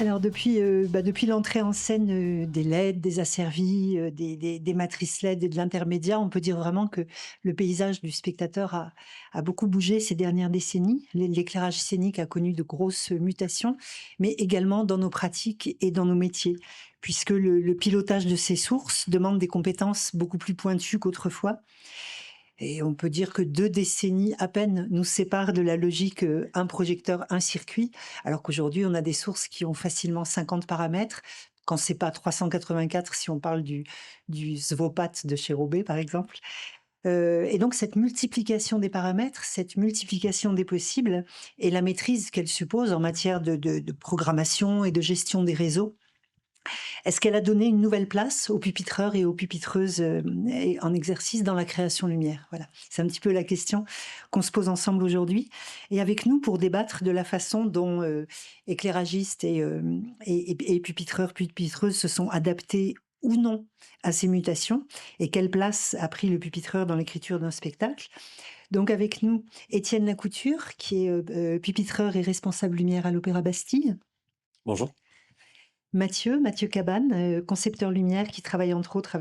Alors depuis l'entrée en scène, des LED, des asservis, des matrices LED et de l'intermédia, on peut dire vraiment que le paysage du spectateur a beaucoup bougé ces dernières décennies. L'éclairage scénique a connu de grosses mutations, mais également dans nos pratiques et dans nos métiers, puisque le pilotage de ces sources demande des compétences beaucoup plus pointues qu'autrefois. Et on peut dire que 2 décennies à peine nous séparent de la logique, un projecteur, un circuit, alors qu'aujourd'hui on a des sources qui ont facilement 50 paramètres, quand c'est pas 384 si on parle du Svopat de chez Robé par exemple. Et donc cette multiplication des paramètres, cette multiplication des possibles et la maîtrise qu'elle suppose en matière de programmation et de gestion des réseaux, est-ce qu'elle a donné une nouvelle place aux pupitreurs et aux pupitreuses en exercice dans la création lumière? Voilà, c'est un petit peu la question qu'on se pose ensemble aujourd'hui. Et avec nous, pour débattre de la façon dont éclairagistes et pupitreurs, pupitreuses se sont adaptés ou non à ces mutations et quelle place a pris le pupitreur dans l'écriture d'un spectacle. Donc avec nous, Étienne Lacouture, qui est pupitreur et responsable lumière à l'Opéra Bastille. Bonjour. Mathieu Cabane, concepteur lumière qui travaille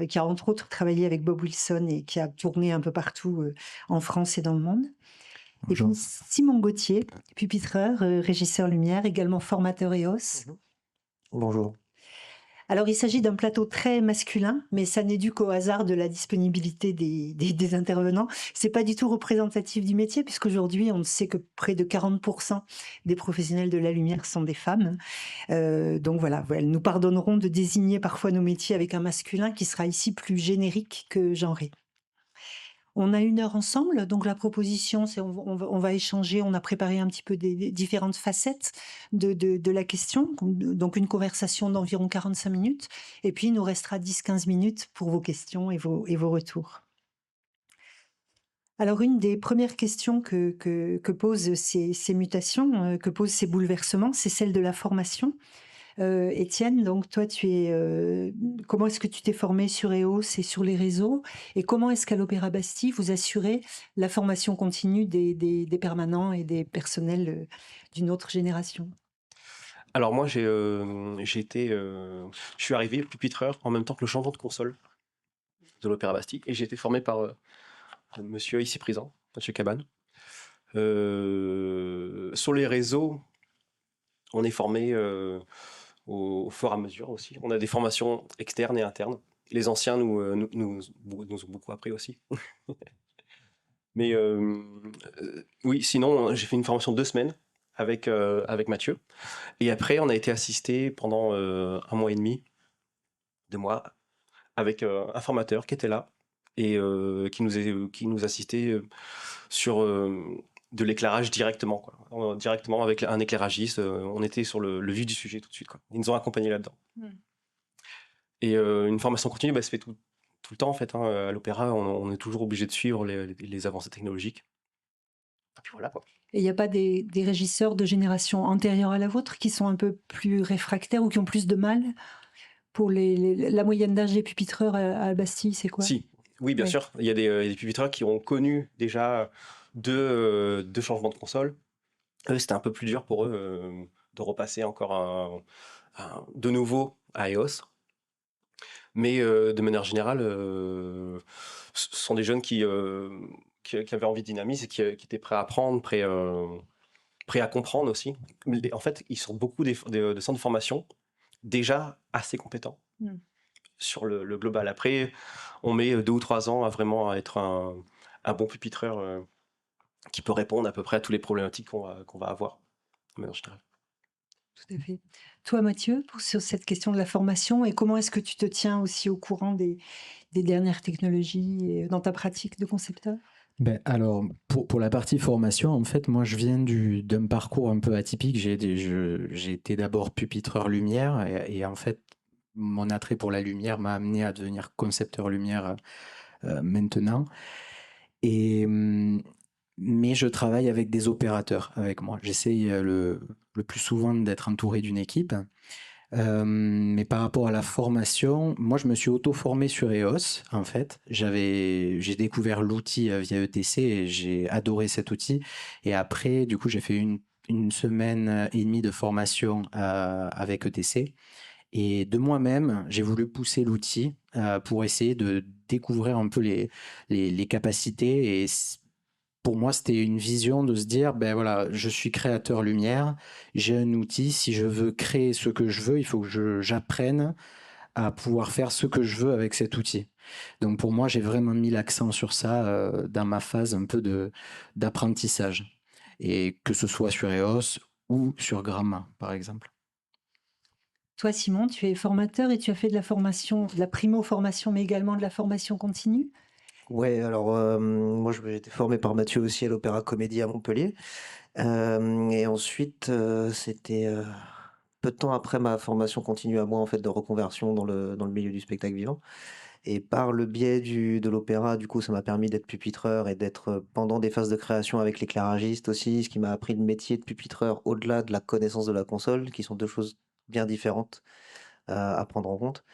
qui a entre autres travaillé avec Bob Wilson et qui a tourné un peu partout en France et dans le monde. Et puis Bonjour. Simon Gauthier, pupitreur, régisseur lumière, également formateur EOS. Bonjour. Alors il s'agit d'un plateau très masculin, mais ça n'est dû qu'au hasard de la disponibilité des intervenants. C'est pas du tout représentatif du métier, puisqu'aujourd'hui on sait que près de 40% des professionnels de la lumière sont des femmes. Donc voilà, elles nous pardonneront de désigner parfois nos métiers avec un masculin qui sera ici plus générique que genré. On a 1 heure ensemble, donc la proposition, c'est on va échanger, on a préparé un petit peu des différentes facettes de la question, donc une conversation d'environ 45 minutes, et puis il nous restera 10-15 minutes pour vos questions et vos retours. Alors une des premières questions que posent ces mutations, que posent ces bouleversements, c'est celle de la formation. Étienne, donc toi, comment est-ce que tu t'es formé sur EOS et sur les réseaux? Et comment est-ce qu'à l'Opéra Bastille, vous assurez la formation continue des permanents et des personnels d'une autre génération? Alors moi, je suis arrivé pupitreur en même temps que le changement de console de l'Opéra Bastille et j'ai été formé par monsieur ici présent, monsieur Cabane. Sur les réseaux, on est formé au fur et à mesure aussi. On a des formations externes et internes. Les anciens nous ont beaucoup appris aussi. Mais oui, sinon, j'ai fait une formation de 2 semaines avec Mathieu. Et après, on a été assisté pendant 1 mois et demi, 2 mois, avec un formateur qui était là et qui nous assistait sur de l'éclairage directement, quoi. Directement avec un éclairagiste. On était sur le vif du sujet tout de suite, quoi. Ils nous ont accompagnés là-dedans. Et une formation continue, ça se fait tout le temps en fait, hein. À l'opéra, on est toujours obligé de suivre les avancées technologiques. Et puis voilà, quoi. Et il n'y a pas des régisseurs de génération antérieure à la vôtre qui sont un peu plus réfractaires ou qui ont plus de mal pour la moyenne d'âge des pupitreurs à Bastille, c'est quoi? Si, oui, bien Ouais. sûr. Il y a des pupitreurs qui ont connu déjà deux changements de console. Eux, c'était un peu plus dur pour eux de repasser encore de nouveau à EOS. Mais de manière générale, ce sont des jeunes qui avaient envie de dynamisme et qui étaient prêts à apprendre, prêts à comprendre aussi. En fait, ils sortent beaucoup de centres de formation déjà assez compétents sur le global. Après, on met 2 ou 3 ans à vraiment être un bon pupitreur qui peut répondre à peu près à toutes les problématiques qu'on va avoir de manière générale. Tout à fait. Toi, Mathieu, sur cette question de la formation, et comment est-ce que tu te tiens aussi au courant des dernières technologies dans ta pratique de concepteur? Alors, pour la partie formation, en fait, moi, je viens d'un parcours un peu atypique. J'ai été d'abord pupitreur lumière et en fait, mon attrait pour la lumière m'a amené à devenir concepteur lumière maintenant. Mais je travaille avec des opérateurs avec moi. J'essaye le plus souvent d'être entouré d'une équipe. Mais par rapport à la formation, moi je me suis auto-formé sur EOS en fait. J'ai découvert l'outil via ETC et j'ai adoré cet outil. Et après, du coup, j'ai fait une une semaine et demie de formation avec ETC. Et de moi-même, j'ai voulu pousser l'outil pour essayer de découvrir un peu les capacités. Et pour moi, c'était une vision de se dire, ben voilà, je suis créateur lumière, j'ai un outil, si je veux créer ce que je veux, il faut que j'apprenne à pouvoir faire ce que je veux avec cet outil. Donc pour moi, j'ai vraiment mis l'accent sur ça dans ma phase un peu d'apprentissage. Et que ce soit sur EOS ou sur Gramma, par exemple. Toi, Simon, tu es formateur et tu as fait de la formation, de la primo-formation, mais également de la formation continue. Ouais, alors moi j'ai été formé par Mathieu aussi à l'Opéra Comédie à Montpellier. Et ensuite, c'était peu de temps après ma formation continue à moi en fait de reconversion dans le milieu du spectacle vivant. Et par le biais de l'opéra, du coup, ça m'a permis d'être pupitreur et d'être pendant des phases de création avec l'éclairagiste aussi, ce qui m'a appris le métier de pupitreur au-delà de la connaissance de la console, qui sont deux choses bien différentes à prendre en compte.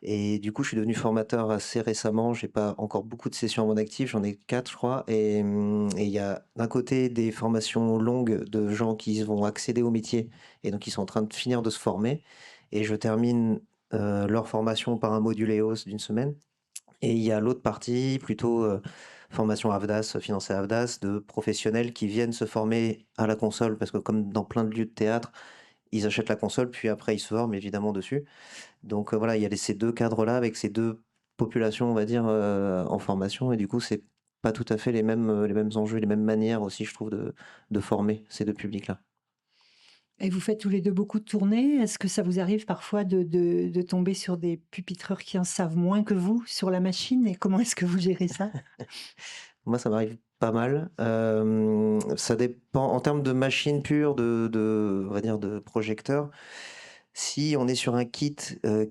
Et du coup, je suis devenu formateur assez récemment. J'ai pas encore beaucoup de sessions à mon actif, j'en ai 4, je crois. Et il y a d'un côté des formations longues de gens qui vont accéder au métier et donc ils sont en train de finir de se former. Et je termine leur formation par un module EOS d'une semaine. Et il y a l'autre partie, plutôt formation AVDAS, financée AVDAS, de professionnels qui viennent se former à la console, parce que comme dans plein de lieux de théâtre, ils achètent la console, puis après ils se forment évidemment dessus. Donc voilà, il y a ces deux cadres-là avec ces deux populations, on va dire, en formation. Et du coup, c'est pas tout à fait les mêmes enjeux, les mêmes manières aussi, je trouve, de former ces deux publics-là. Et vous faites tous les deux beaucoup de tournées. Est-ce que ça vous arrive parfois de tomber sur des pupitreurs qui en savent moins que vous sur la machine? Et comment est-ce que vous gérez ça? Moi, ça m'arrive pas mal. Ça dépend en termes de machine pure, on va dire, de projecteur. Si on est sur un kit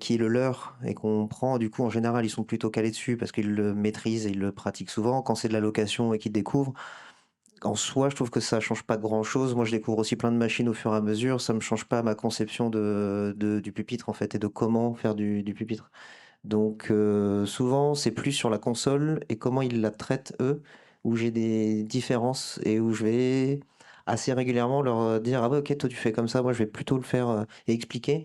qui est le leur et qu'on prend, du coup, en général, ils sont plutôt calés dessus parce qu'ils le maîtrisent et ils le pratiquent souvent. Quand c'est de la location et qu'ils découvrent, en soi, je trouve que ça change pas grand-chose. Moi, je découvre aussi plein de machines au fur et à mesure. Ça me change pas ma conception du pupitre, en fait, et de comment faire du pupitre. Donc, souvent, c'est plus sur la console et comment ils la traitent, eux, où j'ai des différences et où je vais assez régulièrement leur dire: «Ah ouais, OK, toi, tu fais comme ça, moi, je vais plutôt le faire», et expliquer.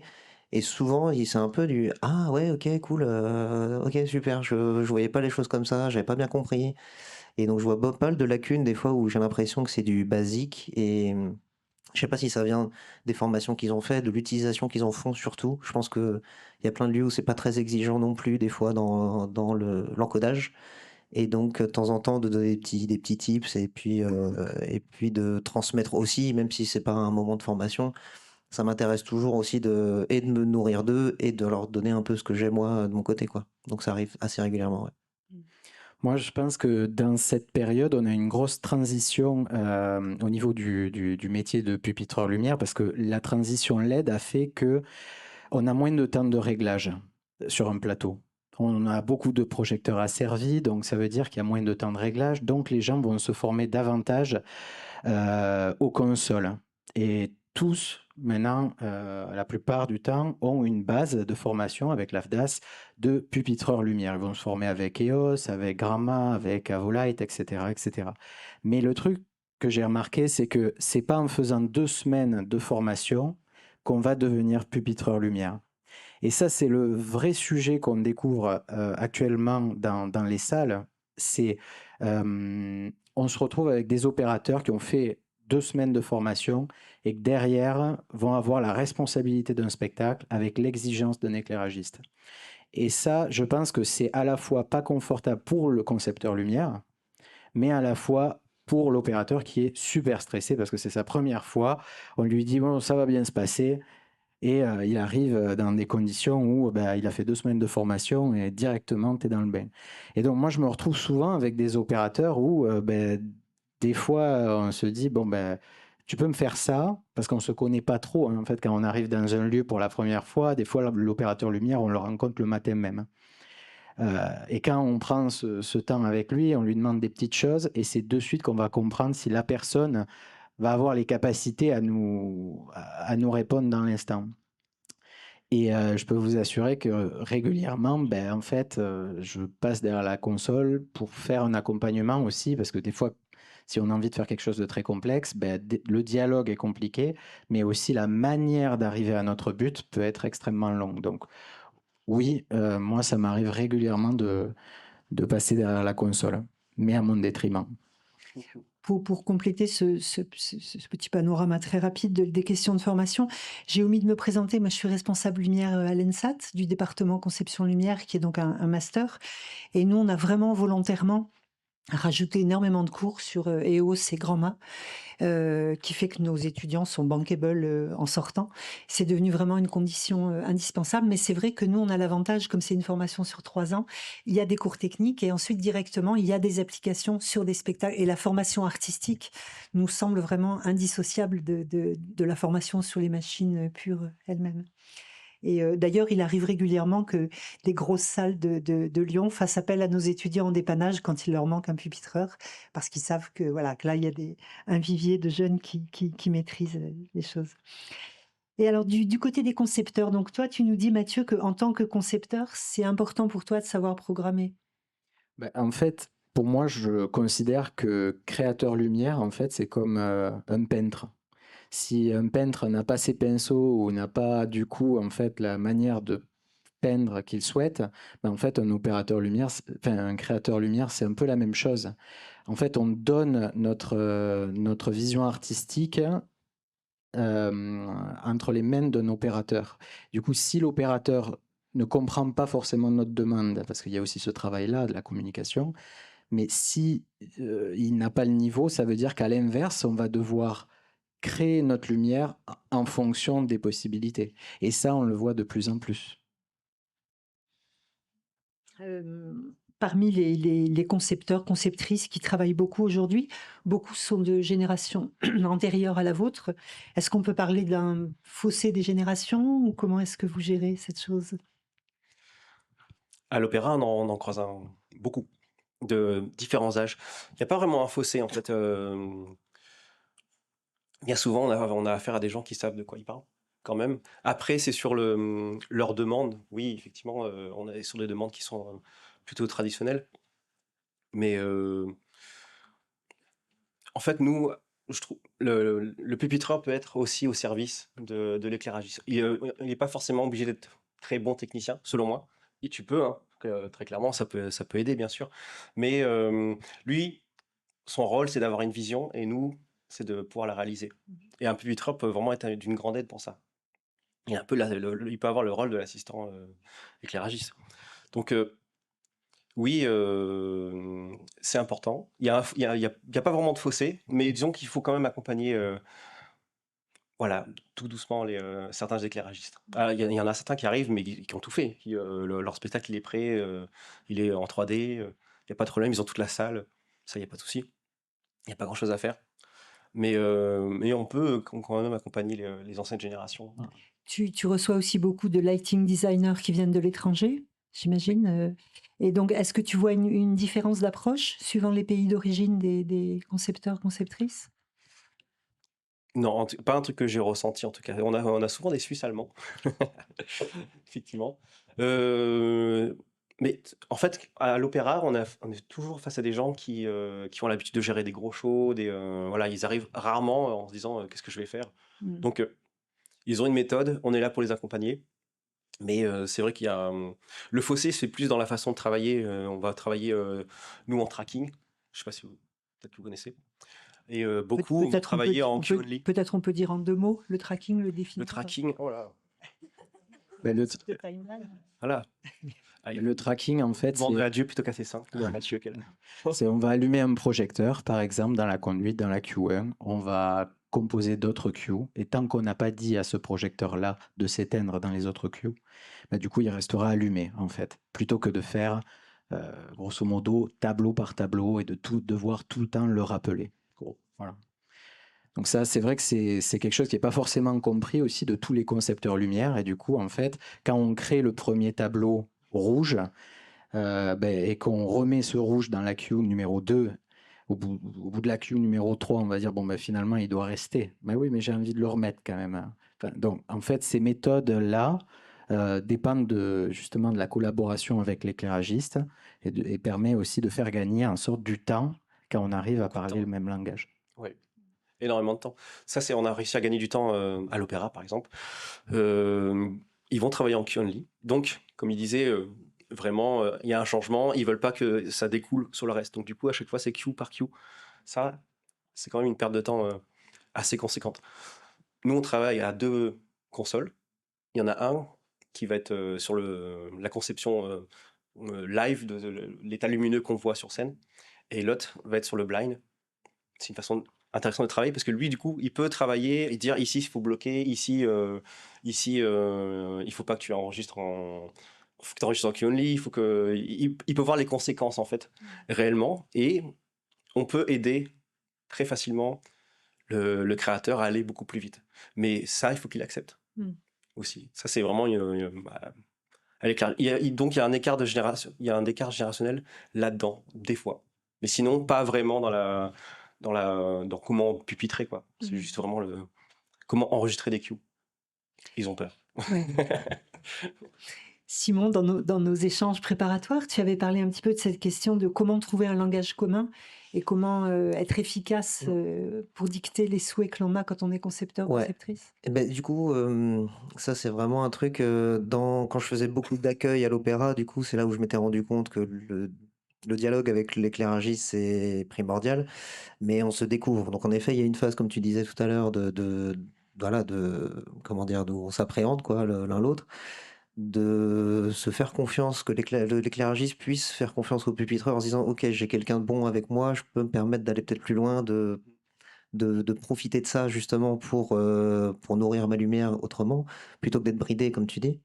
Et souvent, c'est un peu du: «Ah ouais, OK, cool, OK, super, je voyais pas les choses comme ça, j'avais pas bien compris». Et donc je vois pas mal de lacunes des fois où j'ai l'impression que c'est du basique. Et je sais pas si ça vient des formations qu'ils ont fait, de l'utilisation qu'ils en font surtout. Je pense qu'il y a plein de lieux où c'est pas très exigeant non plus des fois dans l'encodage. Et donc de temps en temps de donner des petits tips et puis de transmettre aussi, même si c'est pas un moment de formation, ça m'intéresse toujours aussi de me nourrir d'eux et de leur donner un peu ce que j'ai moi de mon côté, quoi. Donc ça arrive assez régulièrement, ouais. Moi, je pense que dans cette période, on a une grosse transition au niveau du métier de pupitreur lumière, parce que la transition LED a fait que on a moins de temps de réglage sur un plateau. On a beaucoup de projecteurs asservis, donc ça veut dire qu'il y a moins de temps de réglage, donc les gens vont se former davantage aux consoles. Et tous, maintenant, la plupart du temps, ont une base de formation avec l'AFDAS de pupitreurs lumière. Ils vont se former avec EOS, avec Gramma, avec Avolite, etc., etc. Mais le truc que j'ai remarqué, c'est que c'est pas en faisant 2 semaines de formation qu'on va devenir pupitreur lumière. Et ça, c'est le vrai sujet qu'on découvre actuellement dans les salles. C'est on se retrouve avec des opérateurs qui ont fait 2 semaines de formation et qui derrière vont avoir la responsabilité d'un spectacle avec l'exigence d'un éclairagiste. Et ça, je pense que c'est à la fois pas confortable pour le concepteur lumière, mais à la fois pour l'opérateur qui est super stressé parce que c'est sa première fois. On lui dit, bon, ça va bien se passer. Et il arrive dans des conditions où il a fait 2 semaines de formation et directement, tu es dans le bain. Et donc, moi, je me retrouve souvent avec des opérateurs où des fois, on se dit, bon, tu peux me faire ça, parce qu'on ne se connaît pas trop, hein. En fait, quand on arrive dans un lieu pour la première fois, des fois, l'opérateur lumière, on le rencontre le matin même. Et quand on prend ce temps avec lui, on lui demande des petites choses, et c'est de suite qu'on va comprendre si la personne va avoir les capacités à nous répondre dans l'instant. Et je peux vous assurer que régulièrement, en fait, je passe derrière la console pour faire un accompagnement aussi, parce que des fois, Si on a envie de faire quelque chose de très complexe, le dialogue est compliqué, mais aussi la manière d'arriver à notre but peut être extrêmement longue. Donc oui, moi ça m'arrive régulièrement de passer derrière la console, mais à mon détriment. Pour compléter ce petit panorama très rapide des questions de formation, j'ai omis de me présenter. Moi, je suis responsable lumière à l'ENSAT, du département conception lumière, qui est donc un master. Et nous, on a vraiment volontairement rajouté énormément de cours sur EOS et Grandma, qui fait que nos étudiants sont bankable en sortant. C'est devenu vraiment une condition indispensable, mais c'est vrai que nous, on a l'avantage, comme c'est une formation sur 3 ans, il y a des cours techniques et ensuite directement, il y a des applications sur des spectacles. Et la formation artistique nous semble vraiment indissociable de la formation sur les machines pures elles-mêmes. Et d'ailleurs, il arrive régulièrement que les grosses salles de Lyon fassent appel à nos étudiants en dépannage quand il leur manque un pupitreur, parce qu'ils savent que, voilà, que là, il y a un vivier de jeunes qui maîtrisent les choses. Et alors, du côté des concepteurs, donc toi, tu nous dis, Mathieu, qu'en tant que concepteur, c'est important pour toi de savoir programmer. En fait, pour moi, je considère que créateur lumière, en fait, c'est comme un peintre. Si un peintre n'a pas ses pinceaux ou n'a pas du coup en fait la manière de peindre qu'il souhaite, en fait un opérateur lumière, un créateur lumière, c'est un peu la même chose. En fait, on donne notre vision artistique entre les mains d'un opérateur. Du coup, si l'opérateur ne comprend pas forcément notre demande, parce qu'il y a aussi ce travail-là de la communication, mais si il n'a pas le niveau, ça veut dire qu'à l'inverse, on va devoir créer notre lumière en fonction des possibilités. Et ça, on le voit de plus en plus. Parmi les concepteurs, conceptrices qui travaillent beaucoup aujourd'hui, beaucoup sont de générations antérieures à la vôtre. Est-ce qu'on peut parler d'un fossé des générations ou comment est-ce que vous gérez cette chose? À l'opéra, on en croise beaucoup, de différents âges. Il n'y a pas vraiment un fossé, en fait. Bien souvent, on a affaire à des gens qui savent de quoi ils parlent, quand même. Après, c'est sur leurs demandes. Oui, effectivement, on est sur des demandes qui sont plutôt traditionnelles. Mais en fait, nous, je trouve, le pupitreur peut être aussi au service de l'éclairagiste. Il n'est pas forcément obligé d'être très bon technicien, selon moi. Et tu peux, hein, très clairement, ça peut aider, bien sûr. Mais lui, son rôle, c'est d'avoir une vision, et nous, c'est de pouvoir la réaliser. Et un pupitreur peut vraiment être d'une grande aide pour ça. Il, est un peu il peut avoir le rôle de l'assistant éclairagiste. Donc, oui, c'est important. Il y a pas vraiment de fossé, mais disons qu'il faut quand même accompagner, voilà, tout doucement certains éclairagistes. Ah, il y en a certains qui arrivent, mais qui ont tout fait. Leur spectacle, il est prêt, il est en 3D, il n'y a pas de problème, ils ont toute la salle, ça, il n'y a pas de souci. Il n'y a pas grand-chose à faire. Mais on peut quand même accompagner les anciennes générations. Tu reçois aussi beaucoup de lighting designers qui viennent de l'étranger, j'imagine. Et donc, est-ce que tu vois une différence d'approche suivant les pays d'origine des concepteurs, conceptrices? Non, pas un truc que j'ai ressenti en tout cas. On a souvent des Suisses allemands, effectivement. Mais en fait, à l'opéra, on est toujours face à des gens qui ont l'habitude de gérer des gros shows, voilà, ils arrivent rarement en se disant qu'est-ce que je vais faire. Donc, ils ont une méthode, on est là pour les accompagner. Mais c'est vrai qu'il y a le fossé, c'est plus dans la façon de travailler. On va travailler nous en tracking. Je sais pas si peut-être que vous connaissez. Et beaucoup vont travailler en Q-only. Peut-être on peut dire en 2 mots le tracking, le définir. Le tracking, oh là. Voilà. Le tracking, en fait, Demander à Dieu plutôt qu'à ses saints. On va allumer un projecteur, par exemple, dans la conduite, dans la Q1. On va composer d'autres Q. Et tant qu'on n'a pas dit à ce projecteur-là de s'éteindre dans les autres Q, du coup, il restera allumé, en fait. Plutôt que de faire, grosso modo, tableau par tableau et de devoir tout le temps le rappeler. Voilà. Donc ça, c'est vrai que c'est quelque chose qui n'est pas forcément compris aussi de tous les concepteurs lumière. Et du coup, en fait, quand on crée le premier tableau rouge et qu'on remet ce rouge dans la queue numéro 2, au bout de la queue numéro 3, on va dire, finalement, il doit rester. Mais oui, mais j'ai envie de le remettre quand même. Donc, en fait, ces méthodes-là dépendent justement de la collaboration avec l'éclairagiste et permet aussi de faire gagner en sorte du temps quand on arrive à Beaucoup de parler temps. le même langage. Oui, énormément de temps. Ça, on a réussi à gagner du temps à l'opéra, par exemple. Ils vont travailler en Q-only. Donc, comme il disait, vraiment, il y a un changement. Ils veulent pas que ça découle sur le reste. Donc, du coup, à chaque fois, c'est Q par Q. Ça, c'est quand même une perte de temps assez conséquente. Nous, on travaille à 2 consoles. Il y en a un qui va être sur la conception live de l'état lumineux qu'on voit sur scène. Et l'autre va être sur le blind. C'est une façon intéressante de travailler parce que lui, du coup, il peut travailler et dire ici, il faut bloquer, ici, il faut pas que tu enregistres faut que tu enregistres en Q-only, il peut voir les conséquences, en fait, réellement. Et on peut aider très facilement le créateur à aller beaucoup plus vite. Mais ça, il faut qu'il accepte Mm. aussi. Ça, c'est vraiment donc il y a un écart de génération, il y a un écart générationnel là-dedans, des fois. Mais sinon, pas vraiment dans comment pupitrer, quoi. C'est Mhm. juste vraiment comment enregistrer des cues. Ils ont peur. Ouais. Simon, dans nos échanges préparatoires, tu avais parlé un petit peu de cette question de comment trouver un langage commun et comment être efficace pour dicter les souhaits que l'on a quand on est concepteur, Ouais. conceptrice. Et ben, du coup, ça c'est vraiment un truc, quand je faisais beaucoup d'accueil à l'opéra, du coup, c'est là où je m'étais rendu compte que le dialogue avec l'éclairagiste, c'est primordial, mais on se découvre. Donc en effet, il y a une phase, comme tu disais tout à l'heure, voilà, comment dire, d'où on s'appréhende, quoi, l'un l'autre, de se faire confiance, que l'éclairagiste puisse faire confiance au pupitreur en se disant: «OK, j'ai quelqu'un de bon avec moi, je peux me permettre d'aller peut-être plus loin, de profiter de ça justement pour nourrir ma lumière autrement, plutôt que d'être bridé comme tu dis.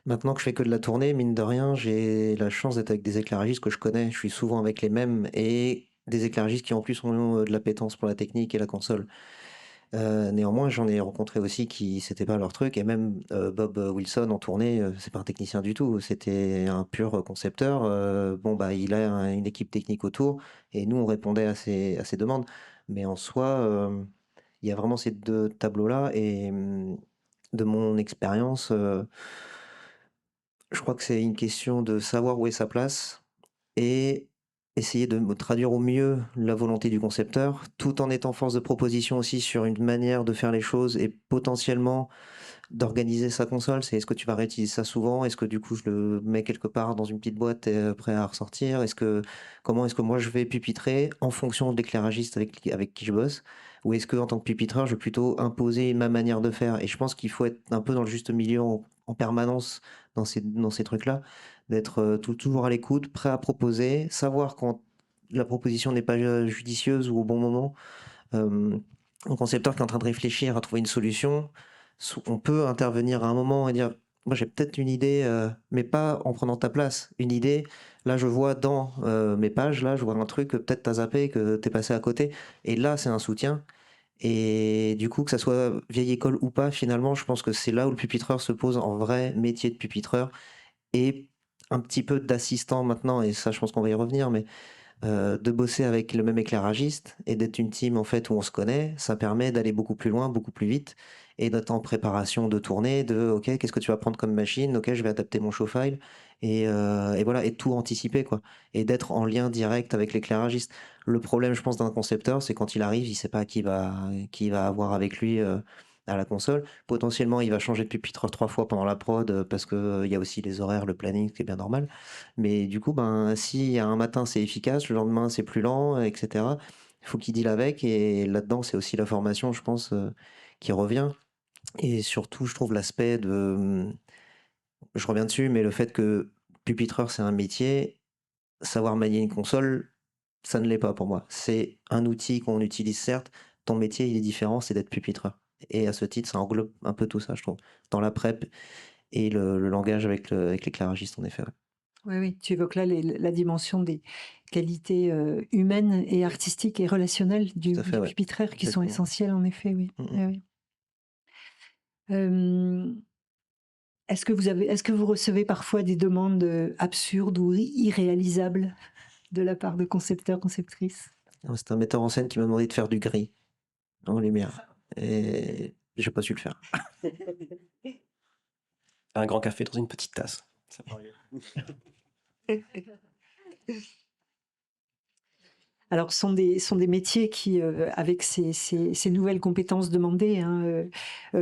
Maintenant que je fais que de la tournée, mine de rien, j'ai la chance d'être avec des éclairagistes que je connais. Je suis souvent avec les mêmes et des éclairagistes qui en plus ont de l'appétence pour la technique et la console. Néanmoins, j'en ai rencontré aussi qui c'était pas leur truc et même, Bob Wilson en tournée, c'est pas un technicien du tout, c'était un pur concepteur, bon, bah, il a une équipe technique autour et nous on répondait à ses demandes. Mais en soi, il y a vraiment ces 2 tableaux-là et de mon expérience, je crois que c'est une question de savoir où est sa place et essayer de me traduire au mieux la volonté du concepteur, tout en étant force de proposition aussi sur une manière de faire les choses et potentiellement d'organiser sa console. C'est est-ce que tu vas réutiliser ça souvent? Est-ce que du coup je le mets quelque part dans une petite boîte et prêt à ressortir? Comment est-ce que moi je vais pupitrer en fonction de l'éclairagiste avec qui je bosse? Ou est-ce que en tant que pupitreur, je vais plutôt imposer ma manière de faire? Et je pense qu'il faut être un peu dans le juste milieu en permanence dans ces trucs-là, d'être toujours à l'écoute, prêt à proposer, savoir quand la proposition n'est pas judicieuse ou au bon moment. Un concepteur qui est en train de réfléchir à trouver une solution, on peut intervenir à un moment et dire: «Moi, j'ai peut-être une idée, mais pas en prenant ta place. Une idée, là, je vois dans, mes pages, là, je vois un truc que peut-être tu as zappé, que tu es passé à côté» et là, c'est un soutien et du coup, que ça soit vieille école ou pas, finalement, je pense que c'est là où le pupitreur se pose en vrai métier de pupitreur et un petit peu d'assistant maintenant et ça, je pense qu'on va y revenir, mais de bosser avec le même éclairagiste et d'être une team en fait où on se connaît, ça permet d'aller beaucoup plus loin, beaucoup plus vite et d'être en préparation de tournée, de OK, qu'est-ce que tu vas prendre comme machine? OK, je vais adapter mon show file et voilà et tout anticiper quoi et d'être en lien direct avec l'éclairagiste. Le problème, je pense, d'un concepteur, c'est quand il arrive, il sait pas qui va avoir avec lui, à la console. Potentiellement, il va changer de pupitre 3 fois pendant la prod, parce que, il y a aussi les horaires, le planning, ce qui est bien normal. Mais du coup, ben, si un matin c'est efficace, le lendemain c'est plus lent, et cetera, il faut qu'il deal avec et là-dedans, c'est aussi la formation, je pense, qui revient et surtout, je trouve l'aspect de, je reviens dessus, mais le fait que pupitreur, c'est un métier, savoir manier une console, ça ne l'est pas pour moi. C'est un outil qu'on utilise certes, ton métier, il est différent, c'est d'être pupitreur et à ce titre, ça englobe un peu tout ça, je trouve, dans la prep et le langage avec l'éclairagiste, en effet, ouais. Oui, oui, tu évoques là la dimension des qualités humaines et artistiques et relationnelles Tout à fait, du ouais, pupitraire qui sont exactement. essentielles en effet, oui. Mmh mh. Oui, oui. Euh, est-ce que vous recevez parfois des demandes absurdes ou irréalisables de la part de concepteurs, conceptrices? C'est un metteur en scène qui m'a demandé de faire du gris en lumière et j'ai pas su le faire. Un grand café dans une petite tasse. Ça peut arriver. Alors, sont des métiers qui, avec ces nouvelles compétences demandées, hein,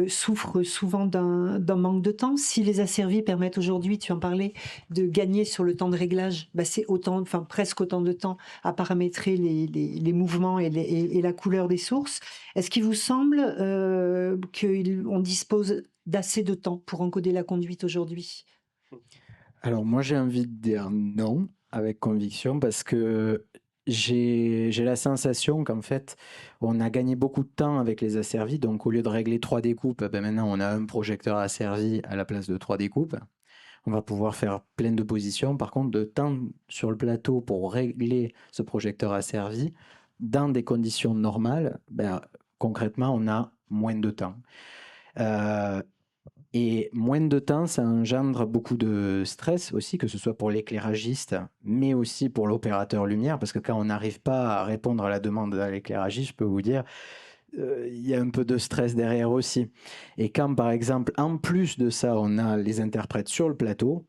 souffrent souvent d'un manque de temps. Si les asservis permettent aujourd'hui, tu en parlais, de gagner sur le temps de réglage, bah, c'est autant, enfin presque autant de temps à paramétrer les mouvements et la couleur des sources. Est-ce qu'il vous semble qu'on dispose d'assez de temps pour encoder la conduite aujourd'hui? Alors moi j'ai envie de dire non avec conviction parce que j'ai la sensation qu'en fait on a gagné beaucoup de temps avec les asservis, donc au lieu de régler 3 découpes, ben maintenant on a un projecteur asservi à la place de 3 découpes. On va pouvoir faire plein de positions. Par contre, de temps sur le plateau pour régler ce projecteur asservi, dans des conditions normales, ben, concrètement on a moins de temps. Euh, et moins de temps, ça engendre beaucoup de stress aussi, que ce soit pour l'éclairagiste, mais aussi pour l'opérateur lumière, parce que quand on n'arrive pas à répondre à la demande de l'éclairagiste, je peux vous dire, il y a un peu de stress derrière aussi. Et quand, par exemple, en plus de ça, on a les interprètes sur le plateau,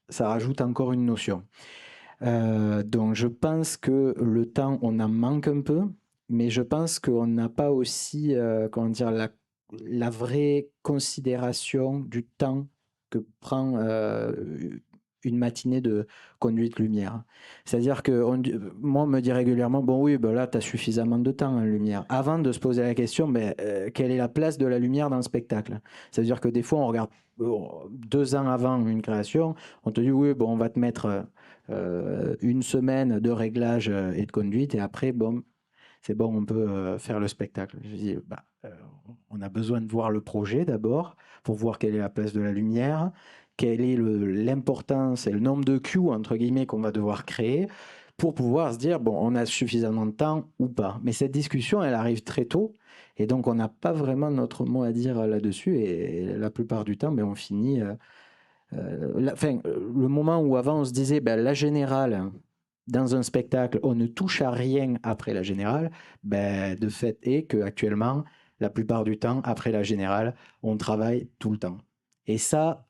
ça rajoute encore une notion. Donc, je pense que le temps, on en manque un peu, mais je pense qu'on n'a pas aussi, comment dire, la vraie considération du temps que prend une matinée de conduite lumière. C'est-à-dire que moi, on me dit régulièrement, bon oui, ben là, tu as suffisamment de temps en lumière. Avant de se poser la question, ben, quelle est la place de la lumière dans le spectacle? C'est-à-dire que des fois, on regarde 2 ans avant une création, on te dit, oui, bon, on va te mettre une semaine de réglage et de conduite, et après, bon, c'est bon, on peut faire le spectacle. Je dis, bah, on a besoin de voir le projet d'abord, pour voir quelle est la place de la lumière, quelle est l'importance et le nombre de cues, entre guillemets, qu'on va devoir créer, pour pouvoir se dire, bon, on a suffisamment de temps ou pas. Mais cette discussion, elle arrive très tôt, et donc on n'a pas vraiment notre mot à dire là-dessus, et la plupart du temps, ben, on finit... le moment où avant on se disait, ben, la générale, dans un spectacle, on ne touche à rien après la générale, ben, de fait est qu'actuellement, la plupart du temps, après la générale, on travaille tout le temps. Et ça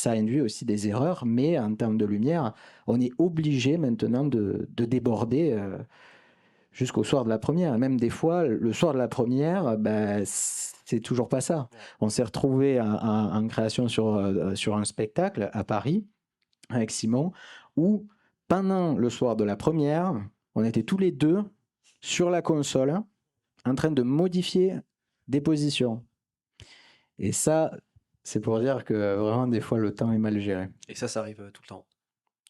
induit aussi des erreurs, mais en termes de lumière, on est obligé maintenant de déborder jusqu'au soir de la première. Même des fois, le soir de la première, ben, c'est toujours pas ça. On s'est retrouvé en création sur un spectacle à Paris avec Simon, où pendant le soir de la première, on était tous les deux sur la console en train de modifier des positions. Et ça, c'est pour dire que vraiment, des fois, le temps est mal géré. Et ça arrive tout le temps.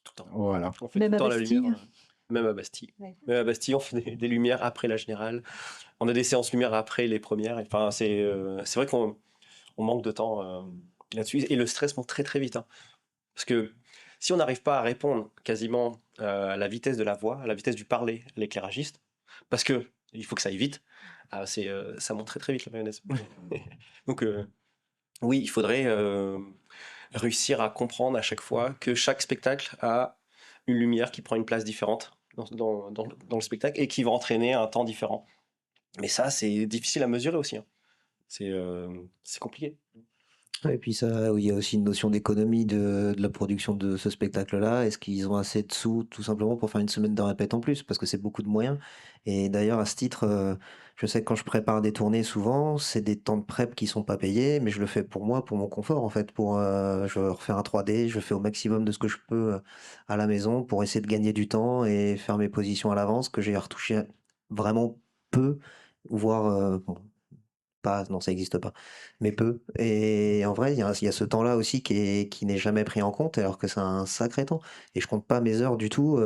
Tout le temps. Voilà. On fait Même tout le à temps la Bastille? lumière. Même à Bastille. Ouais. Même à Bastille, on fait des lumières après la générale. On a des séances lumière après les premières. Enfin, c'est vrai qu'on manque de temps là-dessus. Et le stress monte très très vite, hein. Parce que si on n'arrive pas à répondre quasiment à la vitesse de la voix, à la vitesse du parler à l'éclairagiste, parce que il faut que ça aille vite, ça monte très très vite la mayonnaise. Donc oui, il faudrait réussir à comprendre à chaque fois que chaque spectacle a une lumière qui prend une place différente dans le spectacle et qui va entraîner un temps différent. Mais ça, c'est difficile à mesurer aussi, hein. C'est compliqué. Et puis ça, il y a aussi une notion d'économie de la production de ce spectacle-là. Est-ce qu'ils ont assez de sous tout simplement pour faire une semaine de répète en plus? Parce que c'est beaucoup de moyens. Et d'ailleurs, à ce titre, je sais que quand je prépare des tournées, souvent, c'est des temps de prep qui sont pas payés, mais je le fais pour moi, pour mon confort en fait. Je veux refaire un 3D, je fais au maximum de ce que je peux à la maison pour essayer de gagner du temps et faire mes positions à l'avance, que j'ai retouché vraiment peu, voire bon, pas, non, ça n'existe pas, mais peu. Et en vrai, il y a ce temps-là aussi qui n'est jamais pris en compte, alors que c'est un sacré temps. Et je compte pas mes heures du tout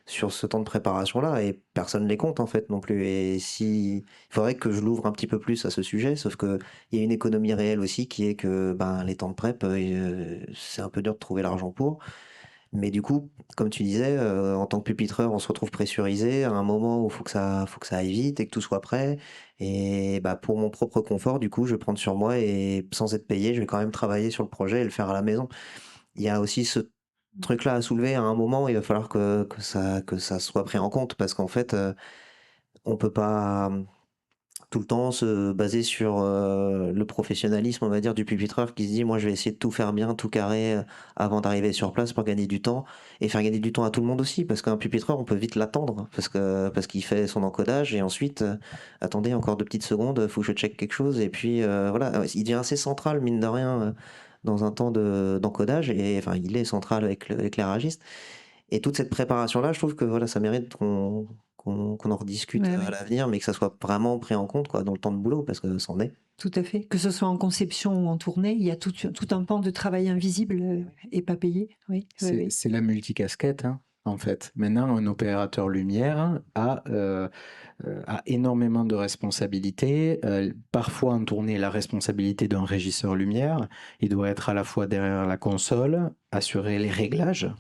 sur ce temps de préparation-là, et personne les compte en fait non plus. Et si, il faudrait que je l'ouvre un petit peu plus à ce sujet, sauf que il y a une économie réelle aussi qui est que ben, les temps de prep, c'est un peu dur de trouver l'argent pour. Mais du coup, comme tu disais, en tant que pupitreur, on se retrouve pressurisé à un moment où faut que ça aille vite et que tout soit prêt. Et bah, pour mon propre confort, du coup, je vais prendre sur moi et sans être payé, je vais quand même travailler sur le projet et le faire à la maison. Il y a aussi ce truc-là à soulever à un moment, il va falloir que ça soit pris en compte parce qu'en fait, on peut pas. tout le temps se baser sur le professionnalisme, on va dire, du pupitreur qui se dit, moi, je vais essayer de tout faire bien, tout carré avant d'arriver sur place pour gagner du temps et faire gagner du temps à tout le monde aussi, parce qu'un pupitreur, on peut vite l'attendre parce qu'il fait son encodage et ensuite, attendez encore 2 petites secondes, faut que je check quelque chose et puis voilà, il devient assez central, mine de rien, dans un temps d'encodage et enfin, il est central avec l'éclairagiste. Et toute cette préparation-là, je trouve que voilà, ça mérite qu'on en rediscute Ouais, à ouais, l'avenir, mais que ça soit vraiment pris en compte quoi, dans le temps de boulot, parce que c'en est. tout à fait. Que ce soit en conception ou en tournée, il y a tout un pan de travail invisible et pas payé. Oui, oui, oui. C'est la multicasquette, hein, en fait. Maintenant, un opérateur lumière a énormément de responsabilités. Parfois, en tournée, la responsabilité d'un régisseur lumière, il doit être à la fois derrière la console, assurer les réglages,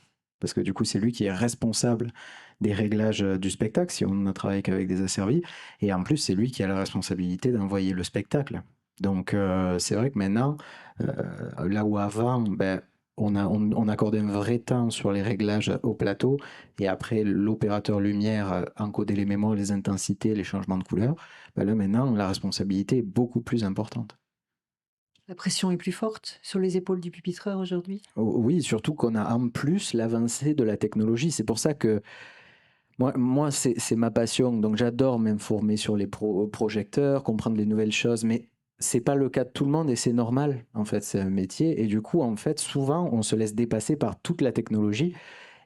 parce que du coup, c'est lui qui est responsable des réglages du spectacle, si on ne travaille qu'avec des asservis. Et en plus, c'est lui qui a la responsabilité d'envoyer le spectacle. Donc, c'est vrai que maintenant, là où avant, ben, on accordait un vrai temps sur les réglages au plateau, et après l'opérateur lumière encodait les mémoires, les intensités, les changements de couleur. Ben là maintenant, la responsabilité est beaucoup plus importante. La pression est plus forte sur les épaules du pupitreur aujourd'hui. Oui, surtout qu'on a en plus l'avancée de la technologie. C'est pour ça que moi c'est ma passion. Donc j'adore m'informer sur les projecteurs, comprendre les nouvelles choses, mais c'est pas le cas de tout le monde et c'est normal. En fait, c'est un métier et du coup, en fait, souvent, on se laisse dépasser par toute la technologie.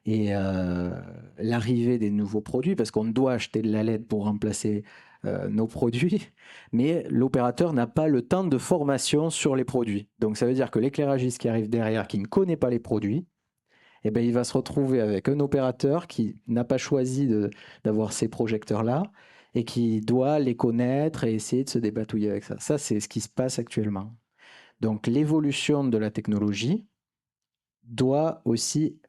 Et l'arrivée des nouveaux produits, parce qu'on doit acheter de la LED pour remplacer nos produits, mais l'opérateur n'a pas le temps de formation sur les produits. Donc ça veut dire que l'éclairagiste qui arrive derrière, qui ne connaît pas les produits, eh ben, il va se retrouver avec un opérateur qui n'a pas choisi d'avoir ces projecteurs-là et qui doit les connaître et essayer de se débatouiller avec ça. Ça, c'est ce qui se passe actuellement. Donc l'évolution de la technologie doit aussi